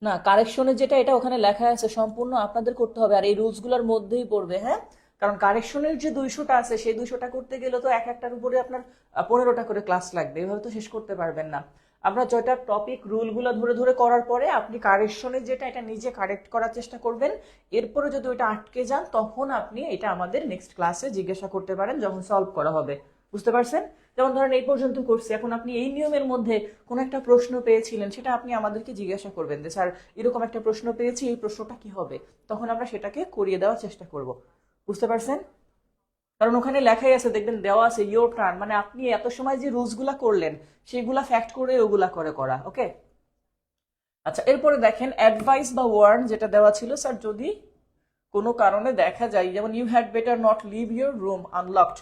না, কারেকশনের যেটা, এটা ওখানে লেখা আছে, সম্পূর্ণ আপনাদের করতে হবে, আর এই রুলস গুলোর মধ্যেই পড়বে, হ্যাঁ। কারণ কারেকশনের যে 200টা আছে সেই 200টা করতে গেলে তো এক একটার উপরে আপনার 15টা করে ক্লাস লাগবে, এভাবে তো শেষ করতে পারবেন না। আমরা যেটা টপিক রুলগুলো ধরে ধরে করার পরে আপনি কারেকশনের যেটা, এটা নিজে কারেক্ট করার চেষ্টা করবেন। এরপরে যদি ওইটা আটকে যান তখন আপনি এটা আমাদের নেক্সট ক্লাসে জিজ্ঞাসা করতে পারেন যখন সলভ করা হবে। বুঝতে পারছেন? যেমন ধরেন এই পর্যন্ত করছি, এখন আপনি এই নিয়মের মধ্যে কোন একটা প্রশ্ন পেয়েছিলেন, সেটা আপনি আমাদেরকে জিজ্ঞাসা করবেন যে স্যার এরকম একটা প্রশ্ন পেয়েছি, এই প্রশ্নটা কি হবে, তখন আমরা সেটাকে করিয়ে দেওয়ার চেষ্টা করব। বুঝতে পারছেন? কারণ ওখানে লেখাই আছে, দেখবেন দেওয়া আছে ইয়োর টার্ন, মানে আপনি এত সময় যে রুলস গুলা করলেন সেগুলা ফ্যাক্ট করে ওগুলা করে করা, ওকে। আচ্ছা, এরপরে দেখেন অ্যাডভাইস বা ওয়ার্ন যেটা দেওয়া ছিল, স্যার যদি কোনো কারণে দেখা যায়, যেমন you had better not leave your room unlocked,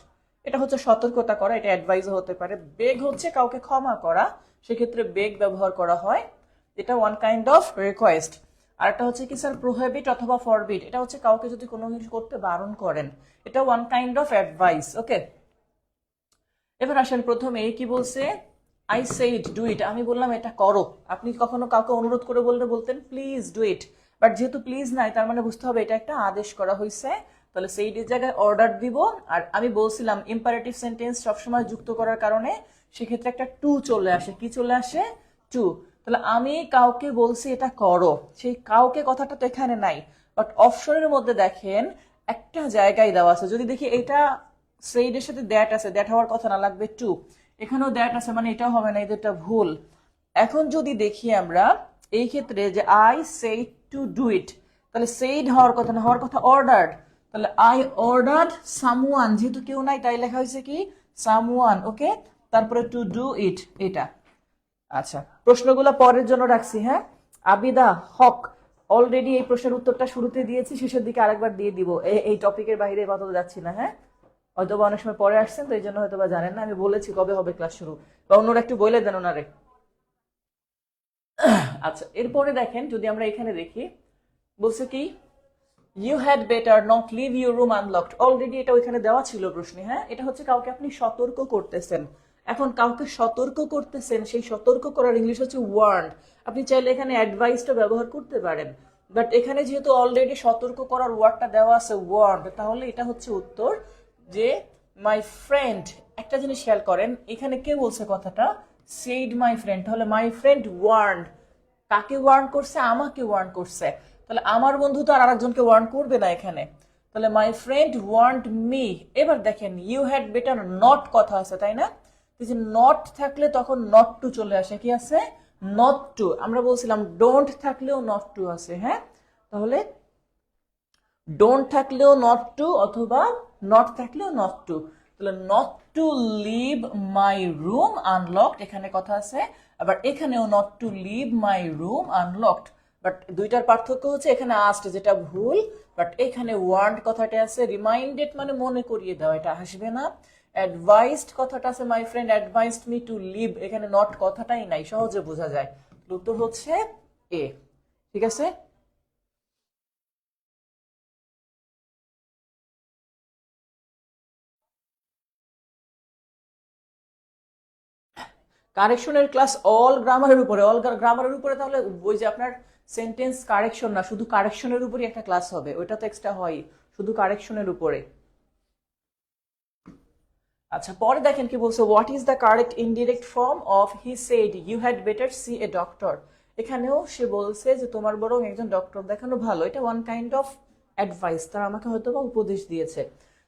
এটা হচ্ছে সতর্কতা করা, এটা অ্যাডভাইসও হতে পারে। বেগ হচ্ছে কাউকে ক্ষমা করা, সেক্ষেত্রে বেগ ব্যবহার করা হয়, এটা ওয়ান কাইন্ড অফ রিকোয়েস্ট। আর একটা হচ্ছে কি স্যার প্রোহিবিট অথবা ফরবিট, এটা হচ্ছে কাউকে যদি কোনো কিছু করতে বারণ করেন, এটা ওয়ান কাইন্ড অফ অ্যাডভাইস, ওকে। এবার আসেন প্রথমে কি বলছে, আই সেইড ডু ইট, আমি বললাম এটা করো। আপনি কখনো কাউকে অনুরোধ করে বললে বলতেন প্লিজ ডু ইট, বাট যেহেতু প্লিজ নাই তার মানে বুঝতে হবে এটা একটা আদেশ করা হয়েছে, তাহলে সেইড এর জায়গায় অর্ডার দিব। আর আমি বলছিলাম ইম্পারেটিভ সেন্টেন্স সবসময় যুক্ত করার কারণে সেক্ষেত্রে একটা টু চলে আসে, কি চলে আসে, টু। তাহলে আমি কাউকে বলছি এটা করো, সেই কাউকে কথাটা তো এখানে নাই, বাট অপশনের মধ্যে দেখেন একটা জায়গায় দেওয়া আছে। যদি দেখি এটা সেইড এর সাথে দ্যাট আছে, দ্যাট হওয়ার কথা না, লাগবে টু। এখানেও দ্যাট আছে, মানে এটাও হবে না, এটা ভুল। এখন যদি দেখি আমরা এই ক্ষেত্রে যে আই সেই টু ডু ইট, তাহলে সেইড হওয়ার কথা না, হওয়ার কথা অর্ডার্ড। তাহলে আই অর্ডার্ড সামওয়ান, যেহেতু কেউ নাই তাই লেখা হয়েছে কি সামওয়ান। ওকে, তারপরে টু ডু ইট, এটা। আচ্ছা, প্রশ্নগুলো পরের জন্য রাখছি। হ্যাঁ, আবিদা হক, অলরেডি এই প্রশ্নের উত্তরটা শুরুতে দিয়েছি, শেষের দিকে আরেকবার দিয়ে দিব। এই টপিকের বাইরে এবার যাচ্ছি না। হ্যাঁ, হয়তো অনেক সময় পরে আসছেন তো এই জন্য হয়তো বা জানেন না, আমি বলেছি কবে হবে ক্লাস শুরু, বা অন্যরা একটু বলে দেন ওনারে। আচ্ছা, এরপরে দেখেন যদি আমরা এখানে দেখি, বলছে কি you had better not leave your room unlocked. Already এটা ওইখানে দেওয়া ছিল প্রশ্নে। হ্যাঁ, এটা হচ্ছে কাউকে আপনি সতর্ক করতেছেন। এখন কাউকে সতর্ক করতেছেন, সেই সতর্ক করার ইংলিশ হচ্ছে ওয়ার্নড। আপনি চাইলে এখানে অ্যাডভাইসটা ব্যবহার করতে পারেন, বাট এখানে যেহেতু অলরেডি সতর্ক করার ওয়ার্ডটা দেওয়া আছে ওয়ার্নড, তাহলে এটা হচ্ছে উত্তর যে মাই ফ্রেন্ড। একটা জিনিস খেয়াল করেন, এখানে কে বলছে কথাটা, সেইড মাই ফ্রেন্ড। তাহলে মাই ফ্রেন্ড ওয়ার্নড, কাকে ওয়ার্ন করছে, আমাকে ওয়ার্ন করছে। তাহলে আমার বন্ধু তো আর আরেকজনকে ওয়ার্ন করবে না এখানে। তাহলে মাই ফ্রেন্ড ওয়ার্নড মি। এবার দেখেন ইউ হ্যাড বেটার নট কথা আছে, তাই না? যে নট থাকলে তখন নট টু চলে আসে, কি আছে নট টু। আমরা বলছিলাম ডোন্ট থাকলেও নট টু আছে। হ্যাঁ, তাহলে ডোন্ট থাকলেও নট টু, অথবা নট থাকলেও নট টু। তাহলে not to leave my room unlocked, এখানে কথা আছে। আবার এখানেও not to leave my room unlocked, but দুইটার পার্থক্য হচ্ছে এখানে আস্ট, যেটা ভুল, বাট এখানে ওয়ার্ন্ড কথাটা আছে। রিমাইন্ডেড মানে মনে করিয়ে দেওয়া, এটা আসবে না। অ্যাডভাইসড কথাটা আছে, my friend advised me to leave, এখানে নট কথাটাই নাই, সহজে বোঝা যায়। উত্তর হচ্ছে এ। ঠিক আছে, কারেকশনের ক্লাস অল গ্রামারের উপরে, অল গ্রামারের উপরে। তাহলে ওই যে আপনার সেন্টেন্স কারেকশন না, শুধু কারেকশনের উপরই একটা ক্লাস হবে, ওইটা তো এক্সট্রা হয়, শুধু কারেকশনের উপরে। আচ্ছা, পরে দেখেন কি বলছে, what is the correct indirect form of he said you had better see a doctor. এখানেও সে বলছে যে তোমার বরং একজন ডক্টর দেখানো ভালো, এটা ওয়ান কাইন্ড অফ অ্যাডভাইস, তার আমাকে হয়তো বা উপদেশ দিয়েছে।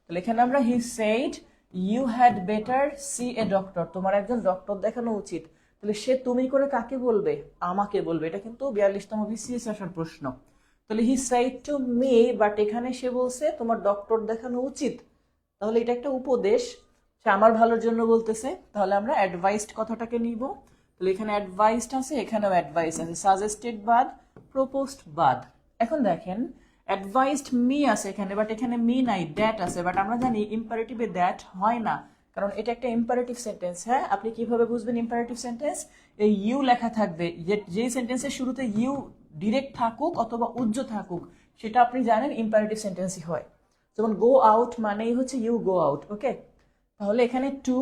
তাহলে এখানে আমরা he said you had better see a doctor, তোমার একজন ডক্টর দেখানো উচিত। তাহলে সে তুমি করে কাকে বলবে, আমাকে বলবে। এটা কিন্তু 42তম বিসিএস আসার প্রশ্ন। তাহলে হি সেড টু মি, বাট এখানে সে বলছে তোমার ডক্টর দেখানো উচিত, তাহলে এটা একটা উপদেশ, সে আমার ভালোর জন্য বলতেছে। তাহলে আমরা অ্যাডভাইসড কথাটাকে নিব। তাহলে এখানে অ্যাডভাইসড আছে, এখানেও অ্যাডভাইস আছে, সাজেস্টেড বাদ, প্রপোজড বাদ। এখন দেখেন অ্যাডভাইসড মি আছে এখানে, বাট এখানে মি নাই, দ্যাট আছে। বাট আমরা জানি ইম্পারেটিভে দ্যাট হয় না, কারণ এটা একটা ইম্পারেটিভ সেন্টেন্স। হ্যাঁ, আপনি কিভাবে বুঝবেন ইম্পারেটিভ সেন্টেন্স? এই ইউ লেখা থাকবে, যেই সেন্টেন্সের শুরুতে ইউ ডিরেক্ট থাকুক অথবা উজ্জ থাকুক, সেটা আপনি জানেন ইম্পারেটিভ সেন্টেন্সই হয়। যেমন গো আউট মানেই হচ্ছে ইউ গো আউট। ওকে, তাহলে এখানে টু,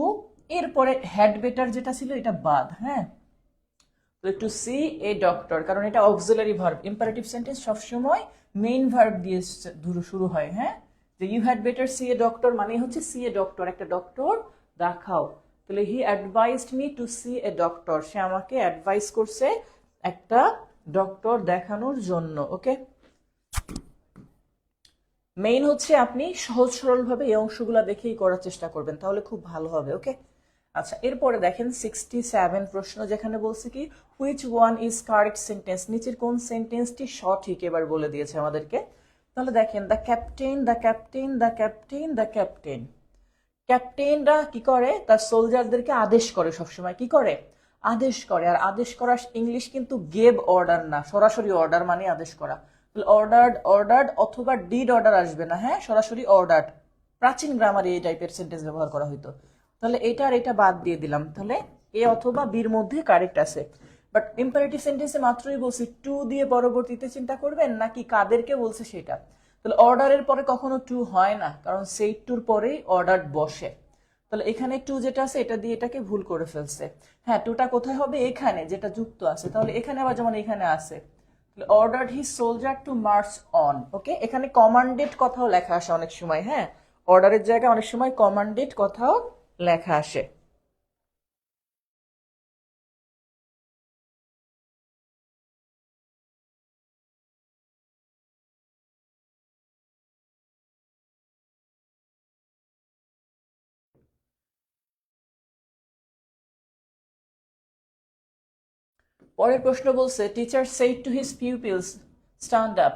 এরপরে হ্যাড বেটার যেটা ছিল এটা বাদ। হ্যাঁ, টু সি এ ডক্টর, কারণ এটা অক্সিলারি ভার্ব, ইম্পারেটিভ সেন্টেন্স সবসময় মেইন ভার্ব দিয়ে শুরু হয়। হ্যাঁ, যে you had better see a doctor মানে হচ্ছে সি এ ডক্টর, একটা ডক্টর দেখাও। তাহলে he advised me to see a doctor, সে আমাকে অ্যাডভাইস করছে একটা ডক্টর দেখানোর জন্য। ওকে, মেইন হচ্ছে আপনি সহজ সরলভাবে এই অংশগুলো দেখেই করার চেষ্টা করবেন, তাহলে খুব ভালো হবে। ওকে, আচ্ছা, এরপরে দেখেন 67 প্রশ্ন, যেখানে বলছে কি which one is correct sentence, নিচের কোন সেন্টেন্সটি সঠিক এবার বলে দিয়েছে আমাদেরকে। তাহলে দেখেন the captain, the captain, the captain, the captain. ক্যাপ্টেনরা কি করে, তার সোলজারদেরকে আদেশ করে, সবসময় কি করে, আদেশ করে। আর আদেশ করার ইংলিশ কিন্তু গেভ অর্ডার না, সরাসরি অর্ডার মানে আদেশ করা। অর্ডার্ড, অর্ডার্ড অথবা ডিড অর্ডার আসবে না। হ্যাঁ, সরাসরি অর্ডার্ড। প্রাচীন গ্রামারে এই টাইপের সেন্টেন্স ব্যবহার করা হইতো। তাহলে এটা আর এটা বাদ দিয়ে দিলাম, তাহলে এ অথবা বির মধ্যে কারেক্ট আছে। বাট ইম্পারেটিভ সেন্টেন্সে মাত্রই বলছি টু দিয়ে পরবর্তীতে চিন্তা করবেন নাকি কাদেরকে বলছে সেটা। তাহলে অর্ডারের পরে কখনো টু হয় না, কারণ সেই টুর পরেই অর্ডার বসে। তাহলে এখানে টু যেটা আছে এটা দিয়ে এটাকে ভুল করে ফেলছে। হ্যাঁ, টুটা কোথায় হবে, এখানে যেটা যুক্ত আছে। তাহলে এখানে আবার যেমন এখানে আছে, ordered his soldier to march on. Okay, এখানে কমান্ডেড কথাও লেখা আসে অনেক সময়। হ্যাঁ, অর্ডারের জায়গায় অনেক সময় কমান্ডেড কথাও লেখা আসে। পরের প্রশ্ন বলছে teacher said to his pupils stand up.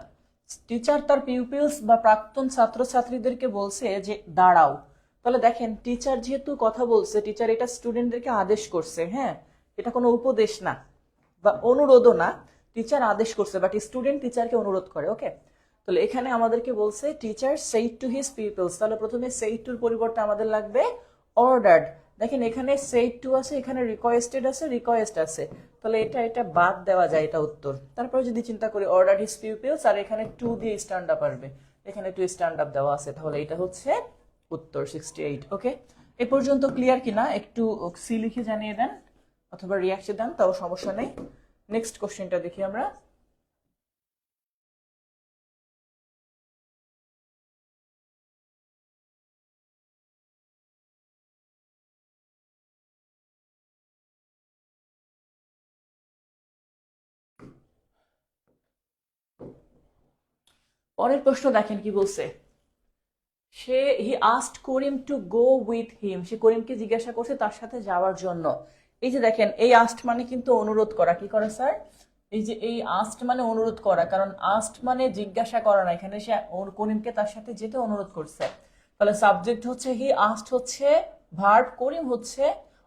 Teacher তার পিউপিলস বা প্রাক্তন ছাত্রছাত্রীদেরকে বলছে যে দাঁড়াও। তাহলে দেখেন টিচার যেহেতু কথা বলছে, টিচার এটা স্টুডেন্টদেরকে আদেশ করছে, হ্যাঁ, এটা কোনো উপদেশ না বা অনুরোধও না, টিচার আদেশ করছে, বাট স্টুডেন্ট টিচারকে অনুরোধ করে। ওকে, তাহলে এখানে আমাদেরকে বলছে teacher said to his people's, তাহলে প্রথমে সেইড টুর পরিবর্তে আমাদের লাগবে অর্ডার্ড। দেখেন এখানে সেইড টু আছে, এখানে রিকোয়েস্টেড আছে, রিকোয়েস্ট আছে, তাহলে এটা বাদ দেওয়া যায়, এটা উত্তর। তারপরে যদি চিন্তা করি অর্ডার হিজ পিপলস, আর এখানে টু দিয়ে স্ট্যান্ড আপ আসবে, এখানে টু স্ট্যান্ড আপ দেওয়া আছে, তাহলে এটা হচ্ছে উত্তর 68। ওকে, এ পর্যন্ত ক্লিয়ার কিনা একটু সি লিখে জানিয়ে দেন অথবা রিয়াক্টে দেন, তাও সমস্যা নেই। নেক্সট কোশ্চেনটা দেখি আমরা। পরের প্রশ্ন দেখেন কি বলছে। He asked Karim to go with him, সে করিমকে জিজ্ঞাসা করছে তার সাথে যাওয়ার জন্য। এই যে দেখেন এই আস্কড মানে কিন্তু অনুরোধ করা, কি করা স্যার? এই যে এই আস্কড মানে অনুরোধ করা, কারণ আস্কড মানে জিজ্ঞাসা করা না, এখানে সে করিমকে তার সাথে যেতে অনুরোধ করছে। তাহলে সাবজেক্ট হচ্ছে হি, আস্কড হচ্ছে ভার্ব, করিম হচ্ছে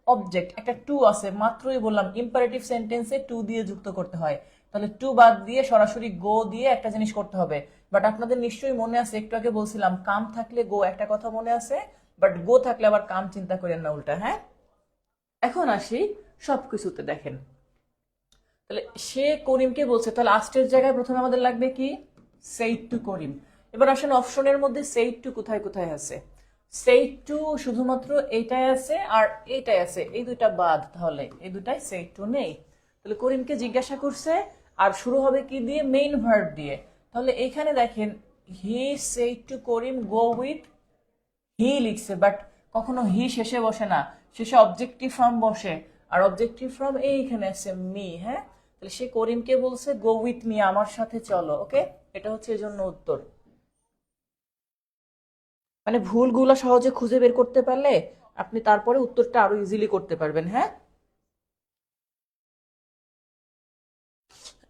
অবজেক্ট। একটা টু আছে, মাত্রই বললাম ইম্পারেটিভ সেন্টেন্সে টু দিয়ে যুক্ত করতে হয়, তাহলে টু বাদ দিয়ে সরাসরি গো দিয়ে একটা জিনিস করতে হবে। বাট আপনাদের নিশ্চয়ই মনে আছে, একটু আগে বলছিলাম কাম থাকলে গো, একটা কথা মনে আছে, বাট গো থাকলে আবার কাম চিন্তা করেন না, উল্টা। হ্যাঁ, এখন আসি সবকিছুতে। দেখেন তাহলে সে করিমকে বলছে, তাহলে আস্টের জায়গায় প্রথমে আমাদের লাগবে কি? সেইড টু করিম। এবার আসেন অপশনের মধ্যে সেইড টু কোথায় কোথায় আছে? সেইড টু শুধুমাত্র এইটাই আছে আর এইটাই আছে, এই দুইটা বাদ, তাহলে এই দুটাই সেইড টু নেই। তাহলে করিমকে জিজ্ঞাসা করছে, আর শুরু হবে কি দিয়ে? মেইন ভার্ব দিয়ে। তাহলে এখানে দেখেন হি said two Karim go with হি লিখছে, বাট কখনো হি শেষে বসে না, শেষে অবজেক্টিভ ফর্ম বসে, আর অবজেক্টিভ ফর্ম এইখানে আছে মি। হ্যাঁ, তাহলে সে করিমকে বলছে গো উইথ মি, আমার সাথে চলো। ওকে, এটা হচ্ছে এই জন্য উত্তর। মানে ভুলগুলো সহজে খুঁজে বের করতে পারলে আপনি তারপরে উত্তরটা আরো ইজিলি করতে পারবেন। হ্যাঁ,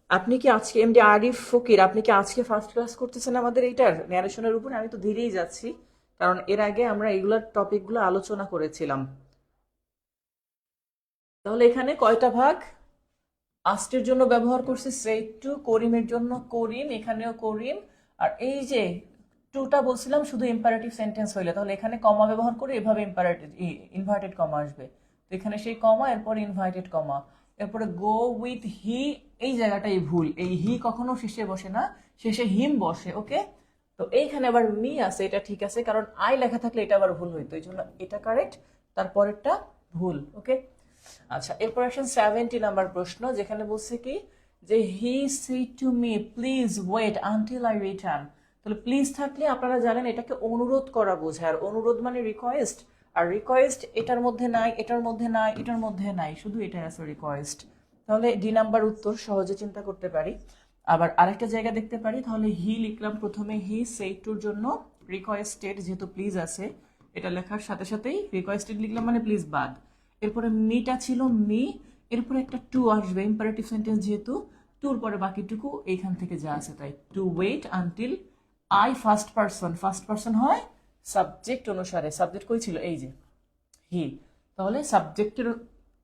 আপনি কি আজকে এমডি আরিফ ফকির, আপনি কি আজকে ফার্স্ট ক্লাস করতেছেন আমাদের এইটার ন্যারেশনের উপরে? আমি তো ধীরেই যাচ্ছি, কারণ এর আগে আমরা এগুলার টপিকগুলো আলোচনা করেছিলাম। তাহলে এখানে কয়টা ভাগ? আস্টের জন্য ব্যবহার করছি সেইড টু, করিমের জন্য করিম, এখানেও করিম, আর এই যে টুটা বলছিলাম শুধু ইম্পারেটিভ সেন্টেন্স হইলে, তাহলে এখানে কমা ব্যবহার করে এভাবে ইম্পারেটিভ ইনভার্টেড কমা আসবে, তো এখানে সেই কমা, এরপর ইনভার্টেড কমা, এরপরে গো উইথ হি। এই জায়গাটাই ভুল, এই হি কখনো শেষে বসে না, শেষে হিম বসে। ওকে, তো এইখানে আবার মি আছে, এটা ঠিক আছে, কারণ আই লেখা থাকলে এটা আবার ভুল হইতো, এই জন্য এটা কারেক্ট, তারপরেরটা ভুল। ওকে, আচ্ছা এরপর আসেন 70 নাম্বার প্রশ্ন, যেখানে বলছে কি যে he said to me please wait until I return. তাহলে প্লিজ থাকলে আপনারা জানেন এটাকে অনুরোধ করা বোঝায়, আর অনুরোধ মানে রিকোয়েস্ট, আর রিকোয়েস্ট এটার মধ্যে নাই, এটার মধ্যে নাই, এটার মধ্যে নাই, শুধু এটা আছে রিকোয়েস্ট। তাহলে ডি নাম্বার উত্তর সহজে চিন্তা করতে পারি। আবার আরেকটা জায়গা দেখতে পারি, তাহলে হি লিখলাম প্রথমে, হি সেড টুর জন্য রিকোয়েস্টেড, যেহেতু প্লিজ আছে এটা লেখার সাথে সাথেই রিকোয়েস্টেড লিখলাম, মানে প্লিজ বাদ। এরপরে মিটা ছিল মি, এরপরে একটা টু আসবে, ইম্পারেটিভ সেন্টেন্স যেহেতু, টুর পরে বাকিটুকু এইখান থেকে যা আছে তাই। To wait until I, first person, first person হয় সাবজেক্ট অনুসারে, সাবজেক্ট কই ছিল? এই যে হি, তাহলে সাবজেক্টের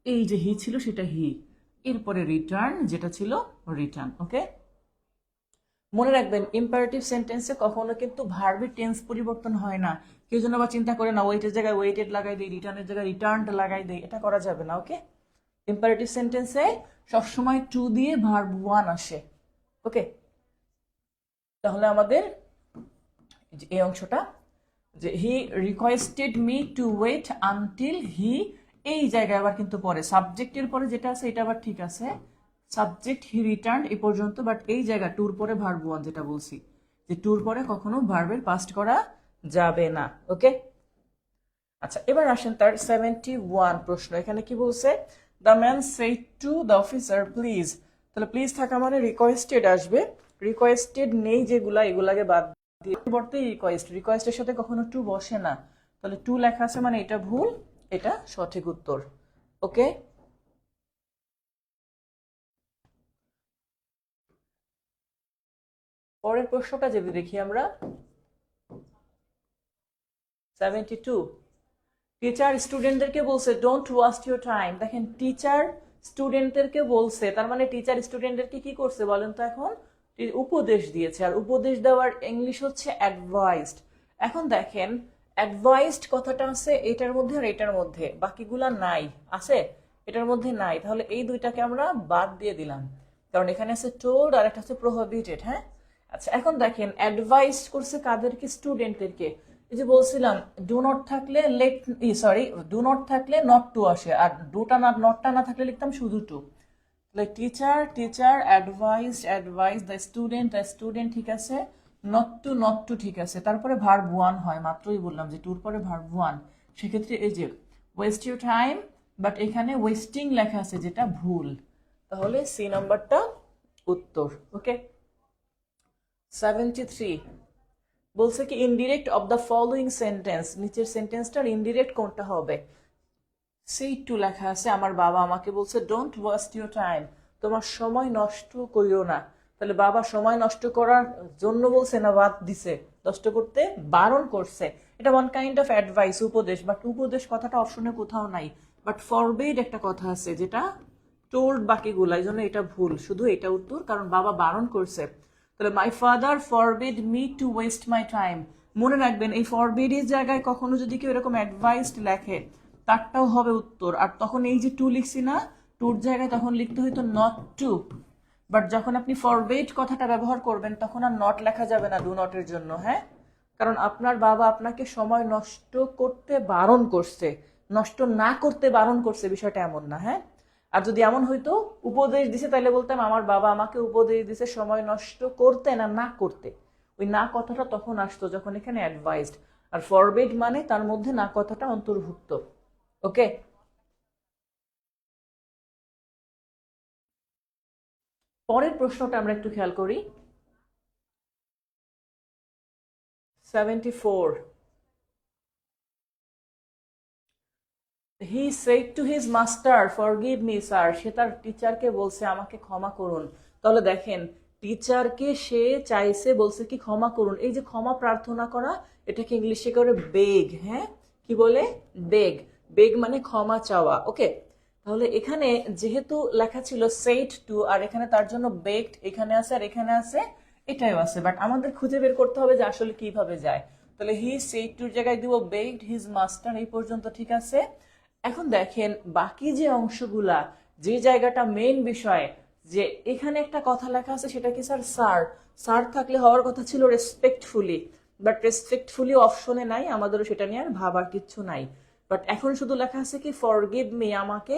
এই যে হি ছিল সেটা হি, এরপরে রিটার্ন যেটা ছিল রিটার্ন। ওকে, মনে রাখবেন ইম্পারেটিভ সেন্টেন্সে কখনো কিন্তু ভার্বের টেন্স পরিবর্তন হয় না। কেউ যেন আবার চিন্তা করে না ওয়েটের জায়গায় ওয়েটেড লাগাই দেয়, রিটার্নের জায়গায় রিটার্নড লাগাই দেয়, এটা করা যাবে না। ওকে, ইম্পারেটিভ সেন্টেন্সে সবসময় টু দিয়ে ভার্ব ওয়ান আসে। ওকে, তাহলে আমাদের এই অংশটা, যে he requested me to wait until he, এই জায়গায় আবার কিন্তু পরে সাবজেক্টের পরে যেটা আছে এটা আবার ঠিক আছে, সাবজেক্ট হি রিটার্ন এ পর্যন্ত, বাট এই জায়গা টুর পরে ভার্ব ওয়ান, যেটা বলছি যে টুর পরে কখনো ভার্বের পাস্ট করা যাবে না। ওকে, আচ্ছা এবার আসেন তার 71 প্রশ্ন, এখানে কি বলছে? The man said to the officer please. তাহলে প্লিজ থাকা মানে রিকোয়েস্টেড আসবে, রিকোয়েস্টেড নেই যেগুলা, এগুলাকে বাদ দিয়ে পরিবর্তে রিকোয়েস্ট, রিকোয়েস্টের সাথে কখনো টু বসে না, তাহলে টু লেখা আছে মানে এটা ভুল, এটা সঠিক উত্তর। ওকে, পরের প্রশ্নটা যদি দেখি আমরা 72, টিচার স্টুডেন্টদেরকে বলছে ডোন্ট ওয়াস্ট ইউর টাইম। দেখেন টিচার স্টুডেন্টদেরকে বলছে, তার মানে টিচার স্টুডেন্টদেরকে কি করছে বলেন তো এখন? উপদেশ দিয়েছে, আর উপদেশ দেওয়ার ইংলিশ হচ্ছে অ্যাডভাইসড। এখন দেখেন অ্যাডভাইসড কথাটা আছে এটার মধ্যে আর এটার মধ্যে, বাকিগুলা নাই, আছে এটার মধ্যে নাই, তাহলে এই দুইটাকে আমরা বাদ দিয়ে দিলাম, কারণ এখানে আছে টোল্ড আর একটা আছে প্রোহিবিটেড। হ্যাঁ, আচ্ছা এখন দেখেন অ্যাডভাইস করছে কাদেরকে? স্টুডেন্টদেরকে। এই যে বলছিলাম ডু নট থাকলে লেট, সরি ডু নট থাকলে নট টু আসে, আর ডুটা না নটটা না থাকলে লিখতাম শুধু টু। তাহলে টিচার অ্যাডভাইস দ্য স্টুডেন্ট, ঠিক আছে। নট টু ঠিক আছে, তারপরে ভার্ব ওয়ান হয়, মাত্রই বললাম যে টুর পরে ভার্ব ওয়ান। সেক্ষেত্রে এই যে ওয়েস্ট ইউর টাইম, বাট এখানে ওয়েস্টিং লেখা আছে যেটা ভুল, তাহলে সি নাম্বারটা উত্তর। ওকে, 73 বলছে কি indirect of the following sentence, নিচের সেন্টেন্সটার ইনডিরেক্ট কোনটা হবে? সেই টু লেখা আছে, আমার বাবা আমাকে বলছে ডোন্ট ওয়েস্ট ইউর টাইম, তোমার সময় নষ্ট করিও না। তাহলে বাবা সময় নষ্ট করার জন্য বলছে না বাদ দিছে, নষ্ট করতে বারণ করছে। এটা ওয়ান কাইন্ড অফ অ্যাডভাইস, উপদেশ, বাট উপদেশ কথাটা অপশনে কোথাও নাই, বাট ফরবিড একটা কথা আছে যেটা টোল্ড বাকিগুলা, এই জন্য এটা ভুল, শুধু এটা উত্তর, কারণ বাবা বারণ করছে। তাহলে my father forbid me two West my time. মনে রাখবেন এই ফরবিড এর জায়গায় কখনো যদি কেউ এরকম অ্যাডভাইসড লেখে তারটাও হবে উত্তর, আর তখন এই যে টু লিখছি না, টুর জায়গায় তখন লিখতে হইতো নট টু, বাট যখন আপনি ফরবিড কথাটা ব্যবহার করবেন তখন আর নট লেখা যাবে না ডু নটের জন্য। হ্যাঁ, কারণ আপনার বাবা আপনাকে সময় নষ্ট করতে বারণ করছে, নষ্ট না করতে বারণ করছে, বিষয়টা এমন না। হ্যাঁ, আর যদি এমন হইতো উপদেশ দিছে তাহলে বলতাম আমার বাবা আমাকে উপদেশ দিছে সময় নষ্ট করতে না না করতে, ওই না কথাটা তখন আসতো যখন এখানে অ্যাডভাইসড, আর ফরবিড মানে তার মধ্যে না কথাটা অন্তর্ভুক্ত। ওকে, পরের প্রশ্নটা আমরা একটু খেয়াল করি। 74, he said to his master forgive me sir, সে তার টিচারকে বলছে আমাকে ক্ষমা করুন। তাহলে দেখেন টিচারকে সে চাইছে বলছে কি ক্ষমা করুন, এই যে ক্ষমা প্রার্থনা করা এটাকে ইংলিশে করে বেগ। হ্যাঁ, কি বলে? বেগ। বেগ মানে ক্ষমা চাওয়া। ওকে, তাহলে এখানে যেহেতু লেখা ছিল সেড টু, আর এখানে তার জন্য বেগড এখানে আছে আর এখানে আছে, এটাও আছে, বাট আমাদের খুঁজে বের করতে হবে যে আসলে কিভাবে যায়। তাহলে হি সেড টুর জায়গায় দিব বেগড হিজ মাস্টার, এই পর্যন্ত ঠিক আছে। এখন দেখেন বাকি যে অংশগুলা, যে জায়গাটা মেইন বিষয়, যে এখানে একটা কথা লেখা আছে সেটা কি স্যার? স্যার। স্যার থাকলে হওয়ার কথা ছিল রেসপেক্টফুলি, বাট রেসপেক্টফুলি অপশনে নাই, আমাদেরও সেটা নিয়ে আর ভাবার কিচ্ছু নাই। বাট এখন শুধু লেখা আছে কি ফরগিভ মি, আমাকে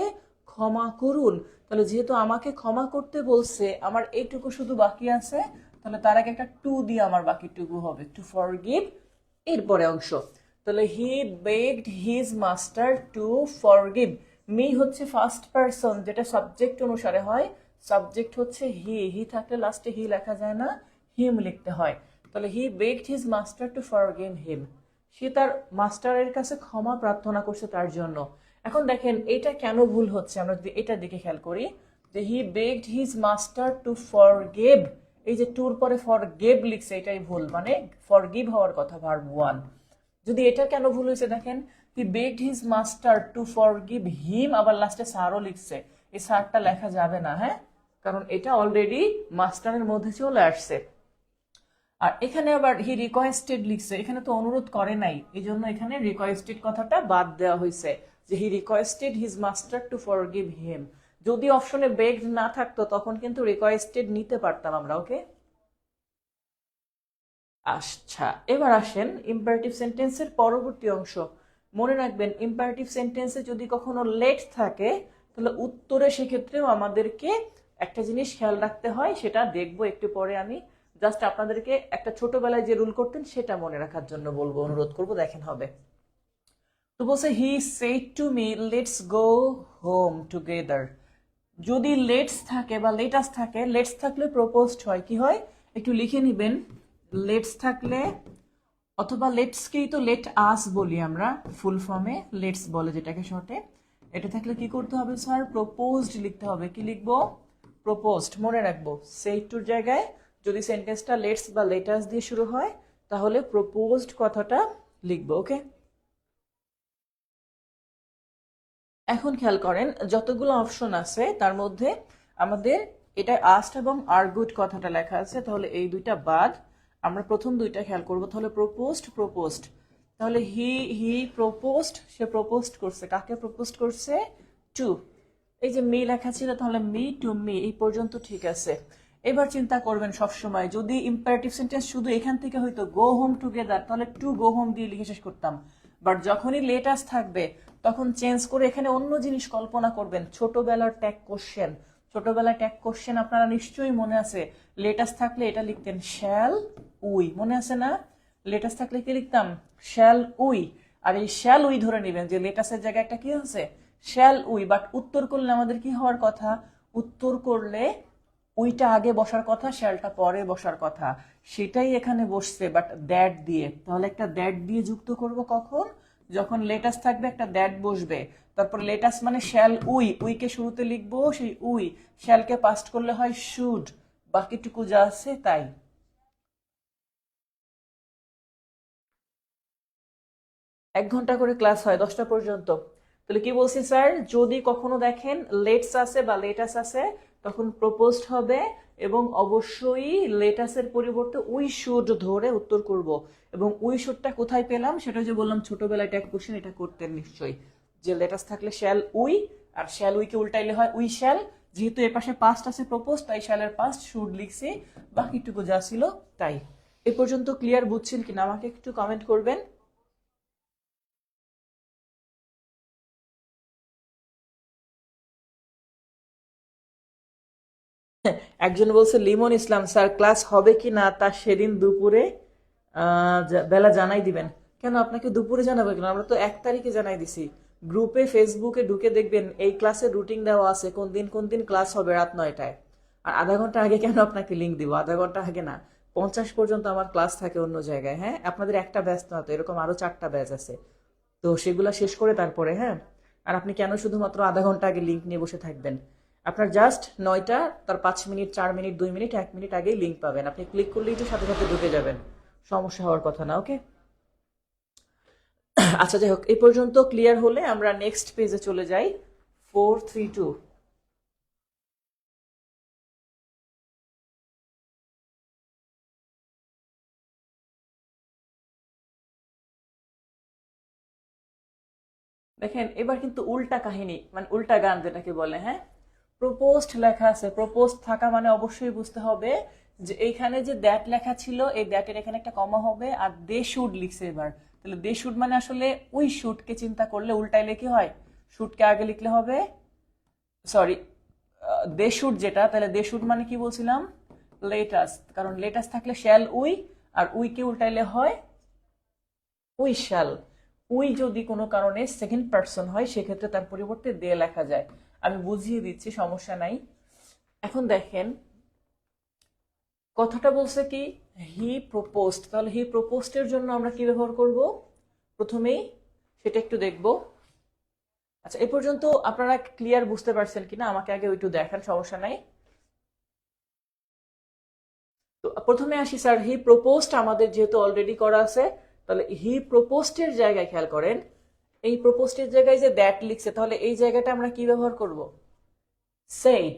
ক্ষমা করুন। তাহলে যেহেতু আমাকে ক্ষমা করতে বলছে, আমার এইটুকু শুধু বাকি আছে, তাহলে তার আগে একটা টু দিয়ে আমার বাকিটুকু হবে টু ফরগিভ, এরপরে অংশ। তাহলে he begged his master to forgive me হচ্ছে ফার্স্ট পারসন, যেটা সাবজেক্ট অনুসারে হয়, সাবজেক্ট হচ্ছে হি থাকলে লাস্টে হি লেখা যায় না, হিম লিখতে হয়। তাহলে he begged his master to forgive him, সে তার মাস্টারের কাছে ক্ষমা প্রার্থনা করছে তার জন্য। এখন দেখেন এটা কেন ভুল হচ্ছে, আমরা যদি এটার দিকে খেয়াল করি, যে he begged his master to forgive, এই যে টুর পরে ফরগিভ লিখছে এটাই ভুল, মানে ফরগিভ হওয়ার কথা ভার্ব ওয়ান। যদি এটা কেন ভুল হয়েছে দেখেন, he begged his master to forgive him, আবার লাস্টে স্যারও লিখছে, এই স্যারটা লেখা যাবে না। হ্যাঁ, কারণ এটা অলরেডি মাস্টারের মধ্যে চলে আসছে। আর এখানে আবার হি রিকোয়েস্টেড লিখছে, এখানে তো অনুরোধ করে নাই, এই জন্য এখানে রিকোয়েস্টেড কথাটা বাদ দেওয়া হয়েছে, যে he requested his master to forgive হিম। যদি অপশনে বেগড না থাকতো তখন কিন্তু রিকোয়েস্টেড নিতে পারতাম আমরা। ওকে, আচ্ছা এবার আসেন ইম্পারেটিভ সেন্টেন্সের পরবর্তী অংশ। মনে রাখবেন ইম্পারেটিভ সেন্টেন্সে যদি কখনো লেট থাকে তাহলে উত্তরে সেক্ষেত্রেও আমাদেরকে একটা জিনিস খেয়াল রাখতে হয়, সেটা দেখবো একটু পরে। আমি জাস্ট আপনাদেরকে একটা ছোটবেলায় যে রুল করতেন সেটা মনে রাখার জন্য বলবো, অনুরোধ করবো, দেখেন হবে। তো বলছে he said to me let's go home together. যদি লেটস থাকে বা লেটাস থাকে, লেটস থাকলে প্রপোজড হয়, কি হয় একটু লিখে নিবেন। লেটস থাকলে, অথবা লেটসকেই তো লেট আস বলি আমরা ফুল ফর্মে, লেটস বলে যেটাকে শর্টে, এটা থাকলে কি করতে হবে স্যার? প্রপোজড লিখতে হবে। কি লিখবো? প্রপোজড। মনে রাখবো সেড টুর জায়গায় যদি সেন্টেন্সটা লেটস বা লেটাস দিয়ে শুরু হয় তাহলে প্রপোজড কথাটা লিখবো। ওকে, এখন খেয়াল করেন যতগুলো অপশন আছে তার মধ্যে আমাদের এটা আস্ট এবং আর গুড কথাটা লেখা আছে, তাহলে এই দুইটা বাদ আমরা প্রথম দুইটা খেয়াল করব। তাহলে প্রপোজড, তাহলে হি প্রপোজড, সে প্রপোজড করছে, কাকে প্রপোজড করছে? টু। এই যে মি লেখা ছিল, তাহলে মি টু মি, এই পর্যন্ত ঠিক আছে। এবার চিন্তা করবেন সবসময় যদি ইম্পারেটিভ সেন্টেন্স শুধু এখান থেকে হয়তো গো হোম টুগেদার, তাহলে টু গো হোম দিয়ে লিখে শেষ করতাম। বাট যখনই লেটাস থাকবে তখন চেঞ্জ করে এখানে অন্য জিনিস কল্পনা করবেন। ছোটবেলার ট্যাগ কোশ্চেন, ছোটবেলার ট্যাগ কোশ্চেন আপনারা নিশ্চয়ই মনে আছে, লেটাস থাকলে এটা লিখতেন শ্যাল উই, মনে আছে না? লেটাস থাকলে কি লিখতাম? Shall we. আর এই শ্যাল উই ধরে নেবেন যে লেটাসের জায়গায় একটা কি আছে? Shall we. বাট উত্তর করলে আমাদের কি হওয়ার কথা? উত্তর করলে উইটা আগে বসার কথা, শ্যালটা পরে বসার কথা, সেটাই এখানে বসছে বাট দ্যাট দিয়ে। তাহলে একটা দ্যাট দিয়ে যুক্ত করব কখন? যখন লেটাস থাকবে একটা দ্যাট বসবে। তারপর লেটাস মানে শ্যাল উই, উইকে শুরুতে লিখবো সেই উই, শ্যালকে পাস্ট করলে হয় শুড, বাকিটুকু যা আছে তাই। এক ঘন্টা করে ক্লাস হয় 10টা পর্যন্ত। তাহলে কি বলছি স্যার, যদি কখনো দেখেন লেটস আছে বা লেটাস আছে তখন প্রপোজড হবে, এবং অবশ্যই লেটাসের পরিবর্তে উই শুড ধরে উত্তর করব। এবং উই শুডটা কোথায় পেলাম সেটা যে বললাম ছোটবেলায় ট্যাগ কোশ্চেন এটা করতেন নিশ্চয়ই, যে লেটাস থাকলে শ্যাল উই, আর শ্যাল উইকে উল্টাইলে হয় উই শ্যাল। যেহেতু এ পাশে পাস্ট আছে প্রপোজ, তাই শ্যালের পাস্ট শুড লিখছি, বাকিটুকু যা ছিল তাই। এ পর্যন্ত ক্লিয়ার বুঝছেন কিনা আমাকে একটু কমেন্ট করবেন। একজন বলছে লিমন ইসলাম, স্যার ক্লাস হবে কি না তা সেদিন দুপুরে বেলা জানাই দিবেন। কেন আপনাকে দুপুরে জানাবো কেন? আমরা তো 1 তারিখে জানাই দিছি। গ্রুপে ফেসবুকে ঢুকে দেখবেন এই ক্লাসের রুটিন দেওয়া আছে, কোন দিন ক্লাস হবে রাত 9টায়। আর আধা ঘন্টা আগে কেন আপনাকে লিঙ্ক দিব? আধা ঘন্টা আগে না, 50 পর্যন্ত আমার ক্লাস থাকে অন্য জায়গায়। হ্যাঁ, আপনাদের একটা ব্যাচ না, তো এরকম আরো 4টা ব্যাচ আছে, তো সেগুলা শেষ করে তারপরে। হ্যাঁ, আর আপনি কেন শুধুমাত্র আধা ঘন্টা আগে লিঙ্ক নিয়ে বসে থাকবেন? আপনার জাস্ট 9টা তার 5 মিনিট, 4 মিনিট, 2 মিনিট, 1 মিনিট আগেই লিঙ্ক পাবেন, আপনি ক্লিক করলেই তো সাথে সাথে ঢুকে যাবেন, সমস্যা হওয়ার কথা না। ওকে, আচ্ছা যাই হোক, এই পর্যন্ত ক্লিয়ার হলে আমরা নেক্সট পেজে চলে যাই। 432। দেখেন এবার কিন্তু উল্টা কাহিনী, মানে উল্টা গান যেটাকে বলে। হ্যাঁ, প্রপোজড লেখা আছে, প্রপোজড থাকা মানে অবশ্যই বুঝতে হবে যে এইখানে যে দ্যাট লেখা ছিল এই দ্যাটের এখানে একটা কমা হবে, আর দে শুড লিখছে এবার। তাহলে দে শুড মানে আসলে উই শুডকে চিন্তা করলে উল্টাইলে কি হয়? শুডকে আগে লিখলে হবে, সরি, দে শুড যেটা, তাহলে দে শুড মানে কি বলছিলাম? লেটাস, কারণ লেটাস থাকলে শ্যাল উই, আর উইকে উল্টাইলে হয় উই শ্যাল। উই যদি কোনো কারণে সেকেন্ড পার্সন হয় সেক্ষেত্রে তার পরিবর্তে দে লেখা যায়। আমি বুঝিয়ে দিচ্ছি, সমস্যা নাই। এখন দেখেন কথাটা বলছে কি, হি প্রপোজড, তাহলে হি প্রপোজড এর জন্য আমরা কি ব্যবহার করব প্রথমেই সেটা একটু দেখব। আচ্ছা, এ পর্যন্ত আপনারা ক্লিয়ার বুঝতে পারছেন কিনা আমাকে আগে একটু দেখান, সমস্যা নাই। তো প্রথমে আসি স্যার, হি প্রপোজড আমাদের যেহেতু অলরেডি করা আছে, তাহলে হি প্রপোজড এর জায়গায় খেয়াল করেন, এই প্রপোজড এর জায়গায় যে দ্যাট লিখছে, তাহলে এই জায়গাটা আমরা কি ব্যবহার করব? সেইড।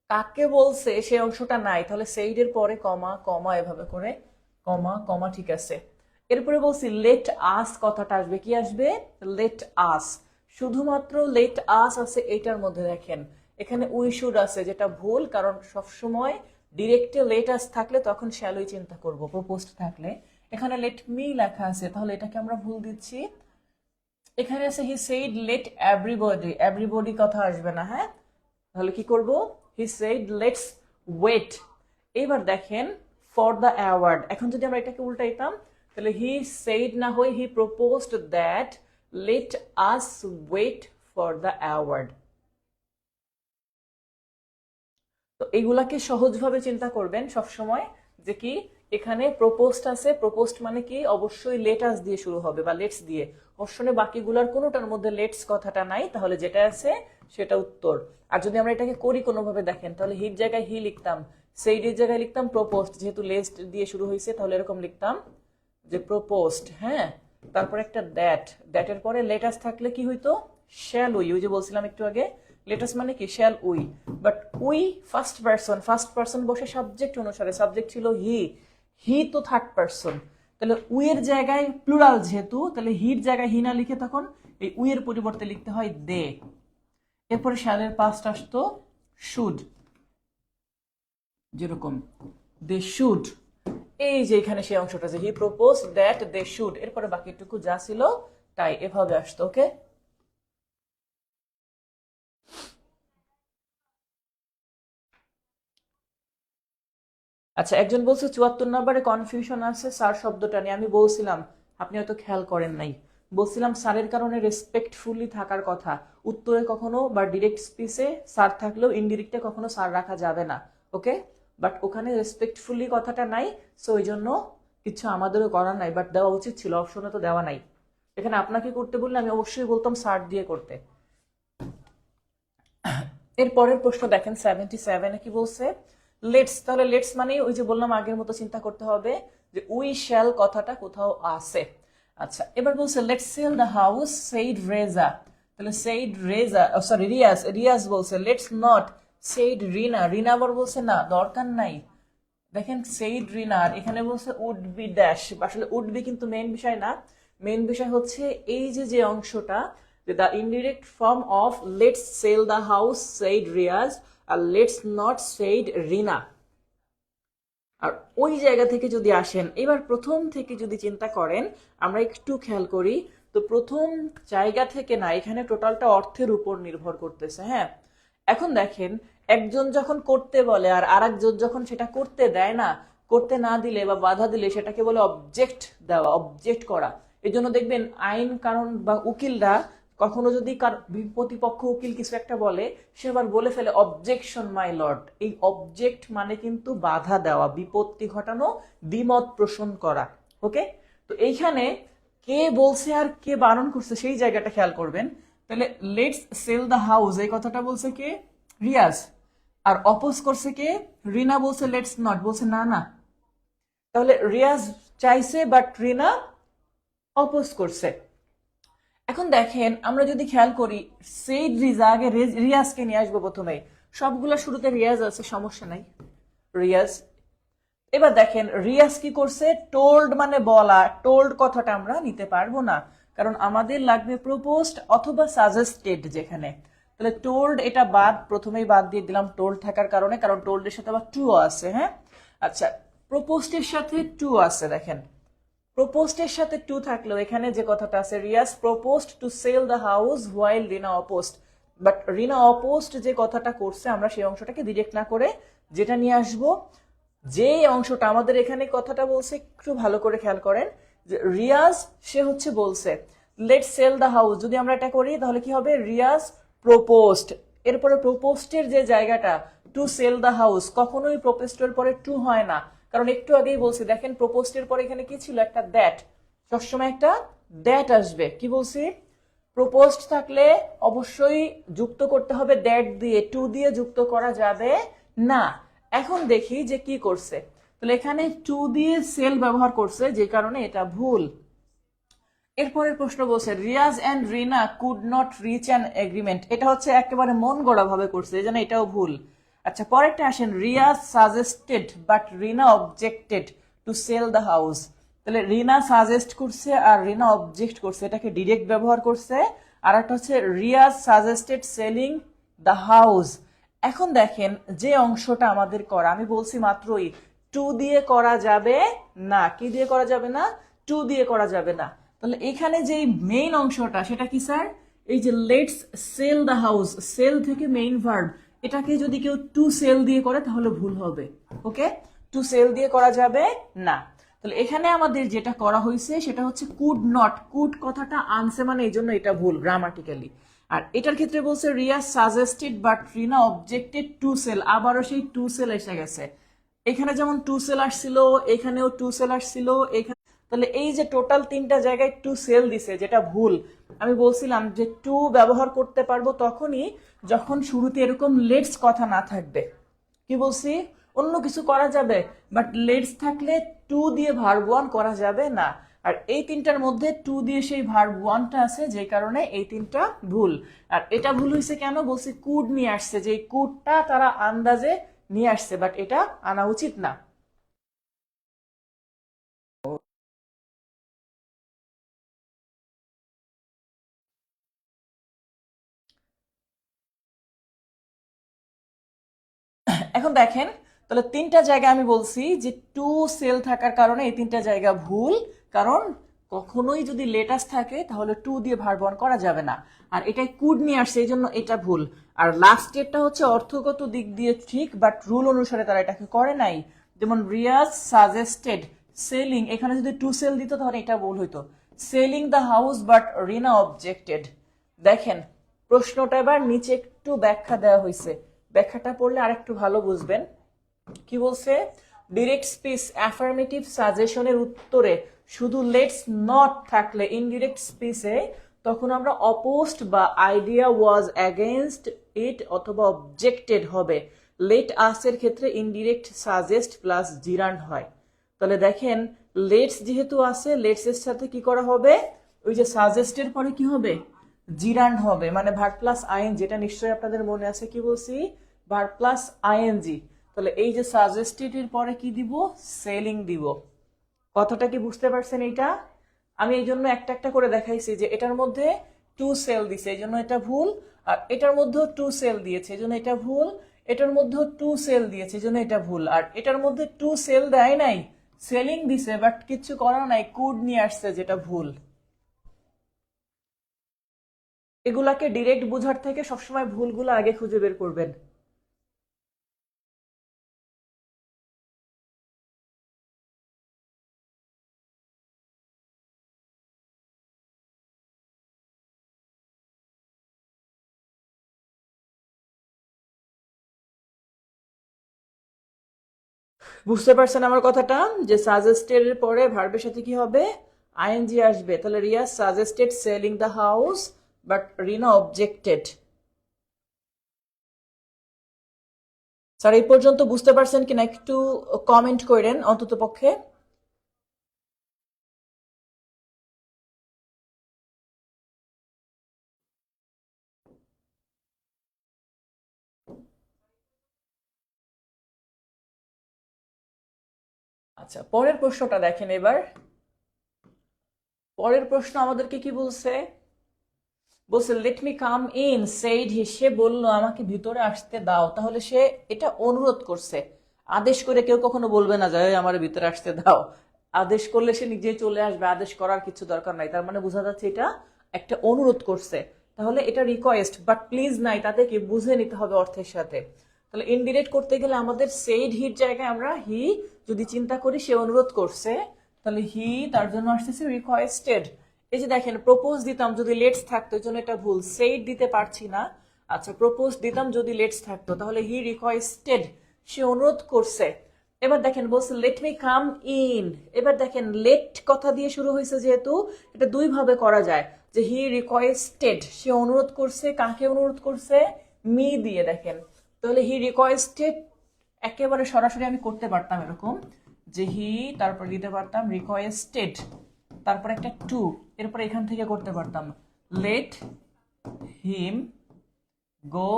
কাকে বলছে সেই অংশটা নাই, তাহলে সেইড এর পরে কমা কমা এভাবে করে, কমা কমা, ঠিক আছে। এরপরে বলছি লেট আস কথাটা আসবে, কি আসবে? Let us. শুধুমাত্র লেট আস আছে এটার মধ্যে, দেখেন এখানে উই শুড আছে, যেটা ভুল, কারণ সবসময় ডিরেক্টে লেট আস থাকলে তখন শ্যালোই চিন্তা করব, প্রপোজড থাকলে। এখানে লেট মি লেখা আছে, তাহলে এটাকে আমরা ভুল দিচ্ছি। এখানে আছে he said let everybody, everybody কথা আসবে না। হ্যাঁ, তাহলে কি করব? He said let's wait. এবার দেখেন ফর দ্য অ্যাওয়ার্ড, এখন যদি আমরা এটাকে উল্টাইতাম তাহলে হি সেইড না হয়ে he proposed that let us wait for the award. তো এইগুলাকে সহজভাবে চিন্তা করবেন সব সময়, যে কি এখানে প্রপোজড আছে, প্রপোজড মানে কি অবশ্যই লেটাস দিয়ে শুরু হবে বা লেটস দিয়ে। অপশনে বাকিগুলার কোনোটার মধ্যে লেটস কথাটা নাই, তাহলে যেটা আছে সেটা উত্তর। আর যদি আমরা এটাকে করি কোনোভাবে, দেখেন তাহলে হির জায়গায় হি লিখতাম, সেইডের জায়গায় লিখতাম প্রপোজড, যেহেতু লেস্ট দিয়ে শুরু হয়েছে তাহলে এরকম লিখতাম যে প্রপোজড। হ্যাঁ, তারপর একটা দ্যাটের পরে লেটাস থাকলে কি হইতো, শ্যাল উই। ওই যে বলছিলাম একটু আগে, লেটাস মানে কি shall we, but we first person বসে সাবজেক্ট অনুসারে, সাবজেক্ট ছিল হি তো থার্ড পার্সন, তাহলে উই এর জায়গায় প্লুরাল যেহেতু, তাহলে হির জায়গায় হি না লিখে তখন এই উই এর পরিবর্তে লিখতে হয় দে। এরপরে শ্যালের পাস্ট আসতো শুড, যেরকম দে শুড। এই যে এখানে সেই অংশটা যে he propose that they should, এরপরে বাকিটুকু যা ছিল তাই এভাবে আসতো। ওকে, আচ্ছা একজন বলছে 74 নম্বরে কনফিউশন আছে স্যার শব্দটা নিয়ে। আমি বলছিলাম, আপনি হয়তো খেয়াল করেন নাই, বলছিলাম স্যারের কারণে রেসপেক্টফুলি থাকার কথা। উত্তরে কখনো বা ডিরেক্ট স্পিচে স্যার থাকলেও ইনডিরেক্টে কখনো স্যার রাখা যাবে না। ওকে, বাট ওখানে রেসপেক্টফুলি কথাটা নাই, সো ওই জন্য কিছু আমাদেরও করার নাই, বাট দেওয়া উচিত ছিল, অপশনে তো দেওয়া নাই। এখানে আপনাকে করতে বললে আমি অবশ্যই বলতাম স্যার দিয়ে করতে। এর পরের প্রশ্ন দেখেন 77 কি বলছে, লেটস। তাহলে লেটস মানে ওই যে বললাম আগের মতো চিন্তা করতে হবে যে উই শ্যাল কথাটা কোথাও আছে। আচ্ছা এবার বলছে let's sell the house said Reza. তাহলে সেইড রেজা, সরি রিয়াজ বলছে let's not said Rina. Rina আবার বলছে না দরকার নাই। দেখেন সেইড রিনা, আর এখানে বলছে উড বি ড্যাশ। আসলে উড বি কিন্তু মেইন বিষয় না, মেইন বিষয় হচ্ছে এই যে অংশটা, the indirect form of let's sell the house said Riaz R let's not said Rina। আর ওই জায়গা থেকে যদি আসেন, এবার প্রথম থেকে যদি চিন্তা করেন, আমরা একটু খেয়াল করি তো প্রথম জায়গা থেকে না, এখানে টোটালটা অর্থের উপর নির্ভর করতেছে। হ্যাঁ, এখন দেখেন একজন যখন করতে বলে আর আরেকজন যখন সেটা করতে দেয় না, করতে না দিলে বা বাধা দিলে সেটাকে বলে অবজেক্ট দেওয়া, অবজেক্ট করা। এই জন্য দেখবেন আইন কারণ বা উকিলরা কখনো যদি প্রতিপক্ষ উকিল কিছু একটা বলে, সে আবার বলে ফেলে অবজেকশন মাই লর্ড। এই অবজেক্ট মানে কিন্তু বাধা দেওয়া, বিপত্তি ঘটানো, দ্বিমত পোষণ করা। ওকে, তো এইখানে কে বলছে আর কে বারণ করছে সেই জায়গাটা খেয়াল করবেন। তাহলে লেটস সেল দ্য হাউস এই কথাটা বলছে কে, রিয়াজ, আর অপোজ করছে কে, রিনা বলছে লেটস নট, বলছে না না। তাহলে রিয়াজ চাইছে বাট রিনা অপোজ করছে। এখন দেখেন আমরা যদি খেয়াল করি সেইড রিজা, আগে রিয়াজকে নিয়ে আসবো প্রথমে, সবগুলো শুরুতে রিয়াজ আছে, সমস্যা নাই রিয়াজ। এবার দেখেন রিয়াজ কি করছে, টোল্ড মানে বলা, টোল্ড কথাটা আমরা নিতে পারবো না, কারণ আমাদের লাগবে প্রপোজড অথবা সাজেস্টেড যেখানে। তাহলে টোল্ড এটা বাদ, প্রথমেই বাদ দিয়ে দিলাম টোল্ড থাকার কারণে, কারণ টোল্ডের সাথে আবার টু আছে। হ্যাঁ, আচ্ছা প্রপোজডের সাথে টু আছে, দেখেন প্রপোজডের সাথে টু থাকলেও এখানে যে কথাটা আছে, Riaz proposed to sell the house while Rina opposed, but Rina opposed যে কথাটা করছে আমরা সেই অংশটাকে ডিরেক্ট না করে যেটা নিয়ে আসবো, যে অংশটা আমাদের এখানে কথাটা বলছে একটু ভালো করে খেয়াল করেন, যে রিয়াজ সে হচ্ছে বলছে লেটস সেল দ্য হাউস, যদি আমরা এটা করি তাহলে কি হবে, রিয়াজ প্রপোজড। এরপরে প্রপোজডের যে জায়গাটা টু সেল দ্য হাউস, কখনোই প্রপোজডের পরে টু হয় না, কারণ একটু আগেই বলছি দেখেন প্রপোজডের পরে এখানে কি ছিল, একটা দ্যাট, সবসময় একটা দ্যাট আসবে। কি বলছি, প্রপোজড থাকলে অবশ্যই যুক্ত করতে হবে দ্যাট দিয়ে, টু দিয়ে যুক্ত করা যাবে না। এখন দেখি যে কি করছে, তাহলে এখানে টু দিয়ে সেল ব্যবহার করছে, যে কারণে এটা ভুল। এরপরের প্রশ্ন বলছে Riaz and Rina could not reach an agreement, এটা হচ্ছে একেবারে মন গড়া ভাবে করছে, এই জন্য এটাও ভুল। আচ্ছা পরেরটা আসেন, Riaz suggested but Rina objected to sell the house. তাহলে রিনা সাজেস্ট করছে আর রিনা অবজেক্ট করছে, এটাকে ডিরেক্ট ব্যবহার করছে। আর একটা হচ্ছে Riaz suggested selling the house. এখন দেখেন যে অংশটা আমাদের করা, আমি বলছি মাত্রই টু দিয়ে করা যাবে না। কি দিয়ে করা যাবে না, টু দিয়ে করা যাবে না। তাহলে এখানে যে মেইন অংশটা সেটা কি স্যার, এই যে let's sell the house, sell থেকে মেইন ভার্ব, এটাকে যদি কেউ টু সেল দিয়ে করে তাহলে ভুল হবে। ওকে, টু সেল দিয়ে করা যাবে না। তাহলে এখানে আমাদের যেটা করা হয়েছে সেটা হচ্ছে কুড নট, কুড কথাটা আনছে মানে এই জন্য এটা ভুল গ্রামাটিক্যালি। আর এটার ক্ষেত্রে বলছে Riaz suggested but Rina objected to sell, আবারও সেই টু সেল এসে গেছে। এখানে যেমন টু সেল আসছিল, এখানেও টু সেল আসছিল, এখানে। তাহলে এই যে টোটাল তিনটা জায়গায় টু সেল দিছে, যেটা ভুল। আমি বলছিলাম যে টু ব্যবহার করতে পারবো তখনই যখন শুরুতে এরকম লেটস কথা না থাকবে। কি বলছি, অন্য কিছু করা যাবে, বাট লেটস থাকলে টু দিয়ে ভার্ব ওয়ান করা যাবে না। আর এই তিনটার মধ্যে টু দিয়ে সেই ভার্ব ওয়ানটা আছে, যে কারণে এই তিনটা ভুল। আর এটা ভুল হয়েছে কেন, বলছে কুড নিয়ে আসছে, যে কুডটা তারা আন্দাজে নিয়ে আসছে, বাট এটা আনা উচিত না। এখন দেখেন, তাহলে তিনটা জায়গা আমি বলছি যে টু সেল থাকার কারণে এই তিনটা জায়গা ভুল, কারণ কখনোই যদি লেটাস থাকে তাহলে টু দিয়ে ভার্ব অন করা যাবে না। আর এটাই কুড নিয়ে আসছে, এই জন্য এটা ভুল। আর লাস্ট এরটা হচ্ছে অর্থগত দিক দিয়ে ঠিক, বাট রুল অনুসারে তারা এটাকে করে নাই। যেমন রিয়াজ সাজেস্টেড সেলিং, এখানে যদি টু সেল দিত তাহলে এটা ভুল হইতো। Selling the house but Rina objected. দেখেন প্রশ্নটা এবার নিচে একটু ব্যাখ্যা দেওয়া হয়েছে, ব্যাখ্যাটা পড়লে আরেকটু ভালো বুঝবেন। কি বলছে, ডিরেক্ট স্পিচ অ্যাফার্মেটিভ সাজেশনের উত্তরে শুধু লেটস নট থাকলে ইনডিরেক্ট স্পিচে তখন আমরা অপোজড বা আইডিয়া ওয়াজ অ্যাগেনস্ট ইট অথবা অবজেক্টেড হবে। লেট আসের ক্ষেত্রে ইনডিরেক্ট সাজেস্ট প্লাস জিরান্ড হয়। তাহলে দেখেন লেটস যেহেতু আছে, লেটস এর সাথে কি করা হবে, ওই যে সাজেস্টের পরে কি হবে, জিরান্ড হবে, মানে ভার্ব প্লাস আইএন, যেটা নিশ্চয়ই আপনাদের মনে আছে, কি বলছি, ভার্ব প্লাস আইএনজি। তাহলে এই যে সাজেস্টেড এর পরে কি দিব, সেলিং দিব। কথাটা কি বুঝতে পারছেন? এইটা আমি এই জন্য একটা একটা করে দেখাইছি যে এটার মধ্যে টু সেল দিছে এই জন্য এটা ভুল, আর এটার মধ্যেও টু সেল দিয়েছে এই জন্য এটা ভুল, এটার মধ্যেও টু সেল দিয়েছে এই জন্য এটা ভুল, আর এটার মধ্যে টু সেল দেয় নাই, সেলিং দিছে, বাট কিচ্ছু করার নাই, কুড নিয়ে আসছে, যেটা ভুল। এগুলাকে ডিরেক্ট বোঝার থেকে সবসময় ভুলগুলো আগে খুঁজে বের করবেন। বুঝতে পারছেন আমার কথাটা, যে সাজেস্টেড এর পরে ভার্বের সাথে কি হবে, আইএনজি আসবে। তাহলে Riya suggested selling the house but Rina objected. Sir এই পর্যন্ত বুঝতে পারছেন কিনা একটু কমেন্ট করেন অন্তত পক্ষে। আচ্ছা পরের প্রশ্নটা দেখেন এবার। পরের প্রশ্ন আমাদেরকে কি বলছে, বলছে let me come in said he, সে বললো আমাকে ভিতরে আসতে দাও। তাহলে সে এটা অনুরোধ করছে, আদেশ করে কেউ কখনো বলবে না যে আমার ভিতরে আসতে দাও। আদেশ করলে সে নিজেই চলে আসবে, আদেশ করার কিছু দরকার নাই। তার মানে বোঝা যাচ্ছে এটা একটা অনুরোধ করছে। তাহলে এটা রিকোয়েস্ট, বাট প্লিজ নাই, তাতে কি বুঝে নিতে হবে অর্থের সাথে। তাহলে ইনডিরেক্ট করতে গেলে আমাদের সেইড হির জায়গায় আমরা হি যদি চিন্তা করি, সে অনুরোধ করছে, তাহলে হি তার জন্য আসতেছে রিকোয়েস্টেড। এই যে দেখেন প্রপোজ দিতাম যদি লেটস থাকতো, এই জন্য এটা ভুল, সেইড দিতে পারছি না। আচ্ছা প্রপোজ দিতাম যদি লেটস থাকতো, তাহলে হি রিকোয়েস্টেড, সে অনুরোধ করছে। এবার দেখেন বলছে লেট মি কাম ইন। এবার দেখেন লেট কথা দিয়ে শুরু হয়েছে যেহেতু, এটা দুই ভাবে করা যায়, যে হি রিকোয়েস্টেড, সে অনুরোধ করছে, কাকে অনুরোধ করছে, মি দিয়ে। দেখেন তাহলে হি রিকোয়েস্টেড একেবারে সরাসরি আমি করতে পারতাম এরকম, যে হি তারপর দিতে পারতাম রিকোয়েস্টেড, তারপর একটা টু, এরপর এখান থেকে করতে পারতাম লেট হিম গো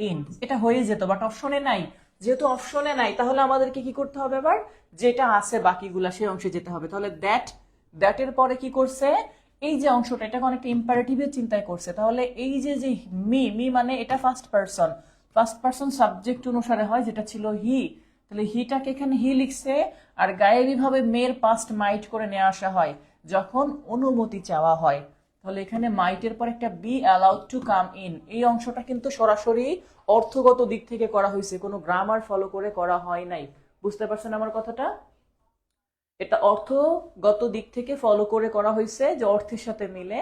ইন, এটা হয়ে যেত, বাট অপশনে নাই। যেহেতু অপশনে নাই তাহলে আমাদেরকে কি করতে হবে, এবার যেটা আছে বাকিগুলা সেই অংশে যেতে হবে। তাহলে দ্যাট, দ্যাটের পরে কি করছে, এই যে অংশটা এটাকে অনেকটা ইম্পারেটিভের চিন্তায় করছে। তাহলে এই যে যে মি, মি মানে এটা first person, first person subject অনুসারে হয়, যেটা ছিল হি। তাহলে হিটাকে এখানে হি লিখছে, আর গায়েবী ভাবে মেয়ের পাস্ট মাইট করে নিয়ে আসা হয় যখন অনুমতি চাওয়া হয়। তাহলে এখানে মাইটের পর একটা be allowed to come in, এই অংশটা কিন্তু সরাসরি অর্থগত দিক থেকে করা হয়েছে, কোনো গ্রামার ফলো করে করা হয় নাই। বুঝতে পারছেন আমার কথাটা? এটা অর্থগত দিক থেকে ফলো করে করা হয়েছে, যে অর্থের সাথে মিলে,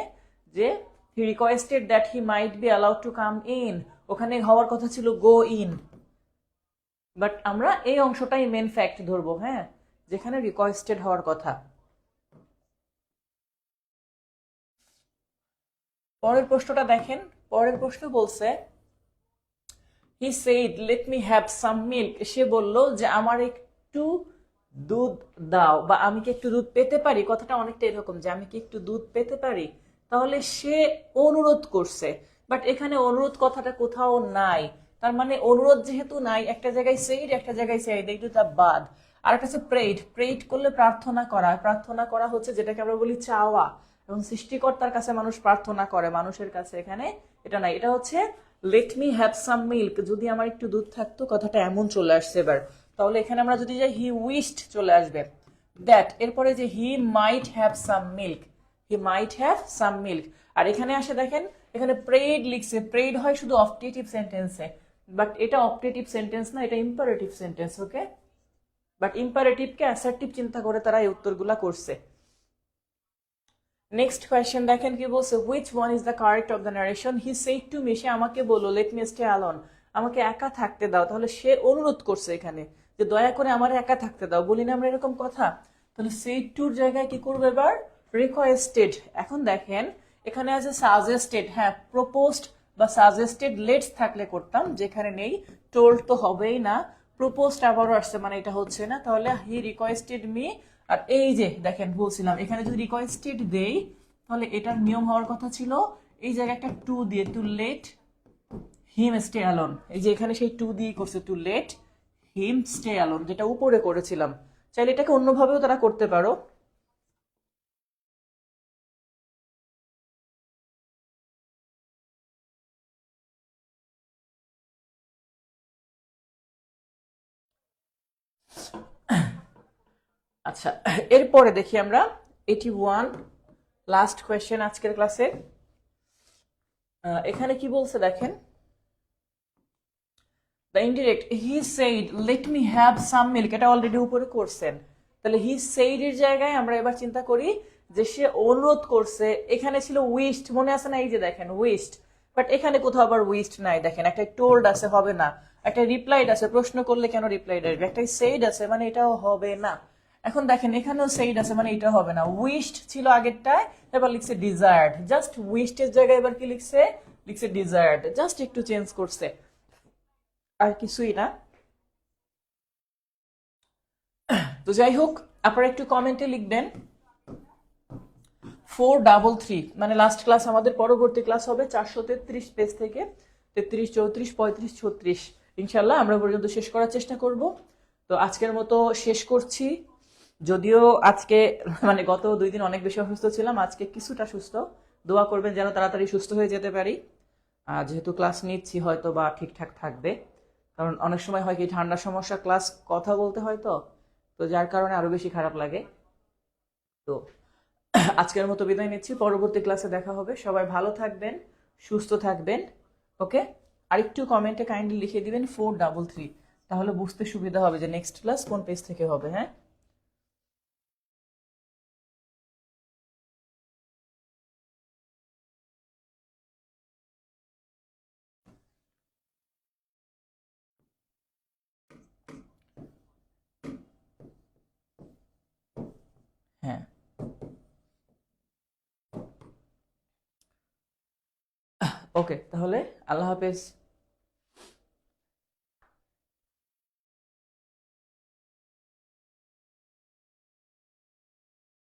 যে he requested that he might be allowed to come in, ওখানে হওয়ার কথা ছিল গো ইন, বাট আমরা এই অংশটাই মেন ফ্যাক্ট ধরবো, হ্যাঁ, যেখানে রিকোয়েস্টেড হওয়ার কথা। পরের প্রশ্নটা দেখেন, পরের প্রশ্ন বলছে he said let me have some milk, সে বলল যে আমার একটু দুধ দাও, বা আমি কি একটু দুধ পেতে পারি, কথাটা অনেকটা এরকম যে আমি কি একটু দুধ পেতে পারি। তাহলে সে অনুরোধ করছে, বাট এখানে অনুরোধ কথাটা কোথাও নাই। তার মানে অনুরোধ যেহেতু নাই, একটা জায়গায় সেইড একটা জায়গায় সেইড, এই দুটা বাদ। আর একটা হচ্ছে প্রেইড, প্রেইড করলে প্রার্থনা করা, প্রার্থনা করা হচ্ছে যেটাকে আমরা বলি চাওয়া, এবং সৃষ্টিকর্তার কাছে মানুষ প্রার্থনা করে, মানুষের কাছে এখানে এটা নাই। এটা হচ্ছে late me have some milk, যদি আমার একটু দুধ থাকতো, কথাটা এমন চলে আসছে এবার। তাহলে এখানে আমরা যদি যাই হি উইশড চলে আসবে। দ্যাট, এরপরে যে he might have some milk, he might have some milk. আর এখানে আসে দেখেন, এখানে প্রেড লিখছে, প্রেড হয় শুধু অপটেটিভ সেন্টেন্সে, বাট এটা অপটেটিভ সেন্টেন্স না, এটা ইম্পারেটিভ সেন্টেন্স। ওকে, বাট ইম্পারেটিভকে অ্যাসার্টিভ চিন্তা করে তারা এই উত্তরগুলা করছে। নেক্সট কোয়েশ্চেন দেখেন কি বলছে, which one is the correct of the narration. He said to me, সে আমাকে বললো, লেট মি স্টে অ্যালোন, আমাকে একা থাকতে দাও। তাহলে সে অনুরোধ করছে এখানে যে দয়া করে আমার একা থাকতে দাও, বলি না আমরা এরকম কথা। তাহলে সেইড টুর জায়গায় কি করবো এবার, রিকোয়েস্টেড। এখন দেখেন এখানে আছে সাজেস্টেড, হ্যাঁ প্রপোজড বা সাজেস্টেড লেটস থাকলে করতাম, যেখানে নেই টোল্ড তো হবেই না। প্রপোজড আবারও আসছে, মানে এটা হচ্ছে না। তাহলে হি রিকোয়েস্টেড মি, আর এই যে দেখেন বলছিলাম এখানে যদি রিকোয়েস্টেড দেই, তাহলে এটার নিয়ম হওয়ার কথা ছিল এই জায়গায় একটা টু দিয়ে, to let him stay alone. এই যে এখানে সেই টু দিয়ে করছে, to let him stay alone, যেটা উপরে করেছিলাম। চাইলে এটাকে অন্যভাবেও তারা করতে পারো। আচ্ছা, এরপরে দেখি আমরা 81 লাস্ট কোয়েশ্চেন আজকের ক্লাসে। এখানে কি বলছে দেখেন, the indirect he said let me have some milk, এটা অলরেডি উপরে করছেন। তাহলে হি সেইড এর জায়গায় আমরা এবার চিন্তা করি যে সে অনুরোধ করছে, এখানে ছিল উইশড, মনে আছে না, এই যে দেখেন উইশড, বাট এখানে কোথাও আবার উইশড নাই। দেখেন একটা টোল্ড আছে, হবে না। একটা রিপ্লাইড আছে, প্রশ্ন করলে কেন রিপ্লাইড আসবে। একটা সেইড আছে, মানে এটাও হবে না। এখন দেখেন এখানেও সেইড আছে, মানে এটা হবে না। উইশড ছিল আগেরটায়, এবার লিখছে ডিজায়ার্ড, জাস্ট উইশড এর জায়গায় এবার কি লিখছে, লিখছে ডিজায়ার্ড, জাস্ট একটু চেঞ্জ করছে, আর কিছুই না। তো যাই হোক, আপনারা একটু কমেন্টে লিখবেন 433, মানে লাস্ট ক্লাস, আমাদের পরবর্তী ক্লাস হবে 433 পেজ থেকে 33, 34, 35, 36, ইনশাল্লাহ আমরা পর্যন্ত শেষ করার চেষ্টা করব। তো আজকের মতো শেষ করছি। যদিও আজকে মানে গত 2 দিন অনেক বেশি অসুস্থ ছিলাম, আজকে কিছুটা সুস্থ। দোয়া করবেন যেন তাড়াতাড়ি সুস্থ হয়ে যেতে পারি। যেহেতু ক্লাস নিচ্ছি হয়তো বা ঠিকঠাক থাকবে, কারণ অনেক সময় হয় কি ঠান্ডার সমস্যা, ক্লাস কথা বলতে হয় তো, তো যার কারণে আরো বেশি খারাপ লাগে। তো আজকের মতো বিদায় নিচ্ছি, পরবর্তী ক্লাসে দেখা হবে। সবাই ভালো থাকবেন, সুস্থ থাকবেন। ওকে, আরেকটু কমেন্টে কাইন্ডলি লিখে দিবেন 433, তাহলে বুঝতে সুবিধা হবে যে নেক্সট ক্লাস কোন পেজ থেকে হবে। হ্যাঁ। হ্যাঁ, ওকে, তাহলে আল্লাহ হাফেজ।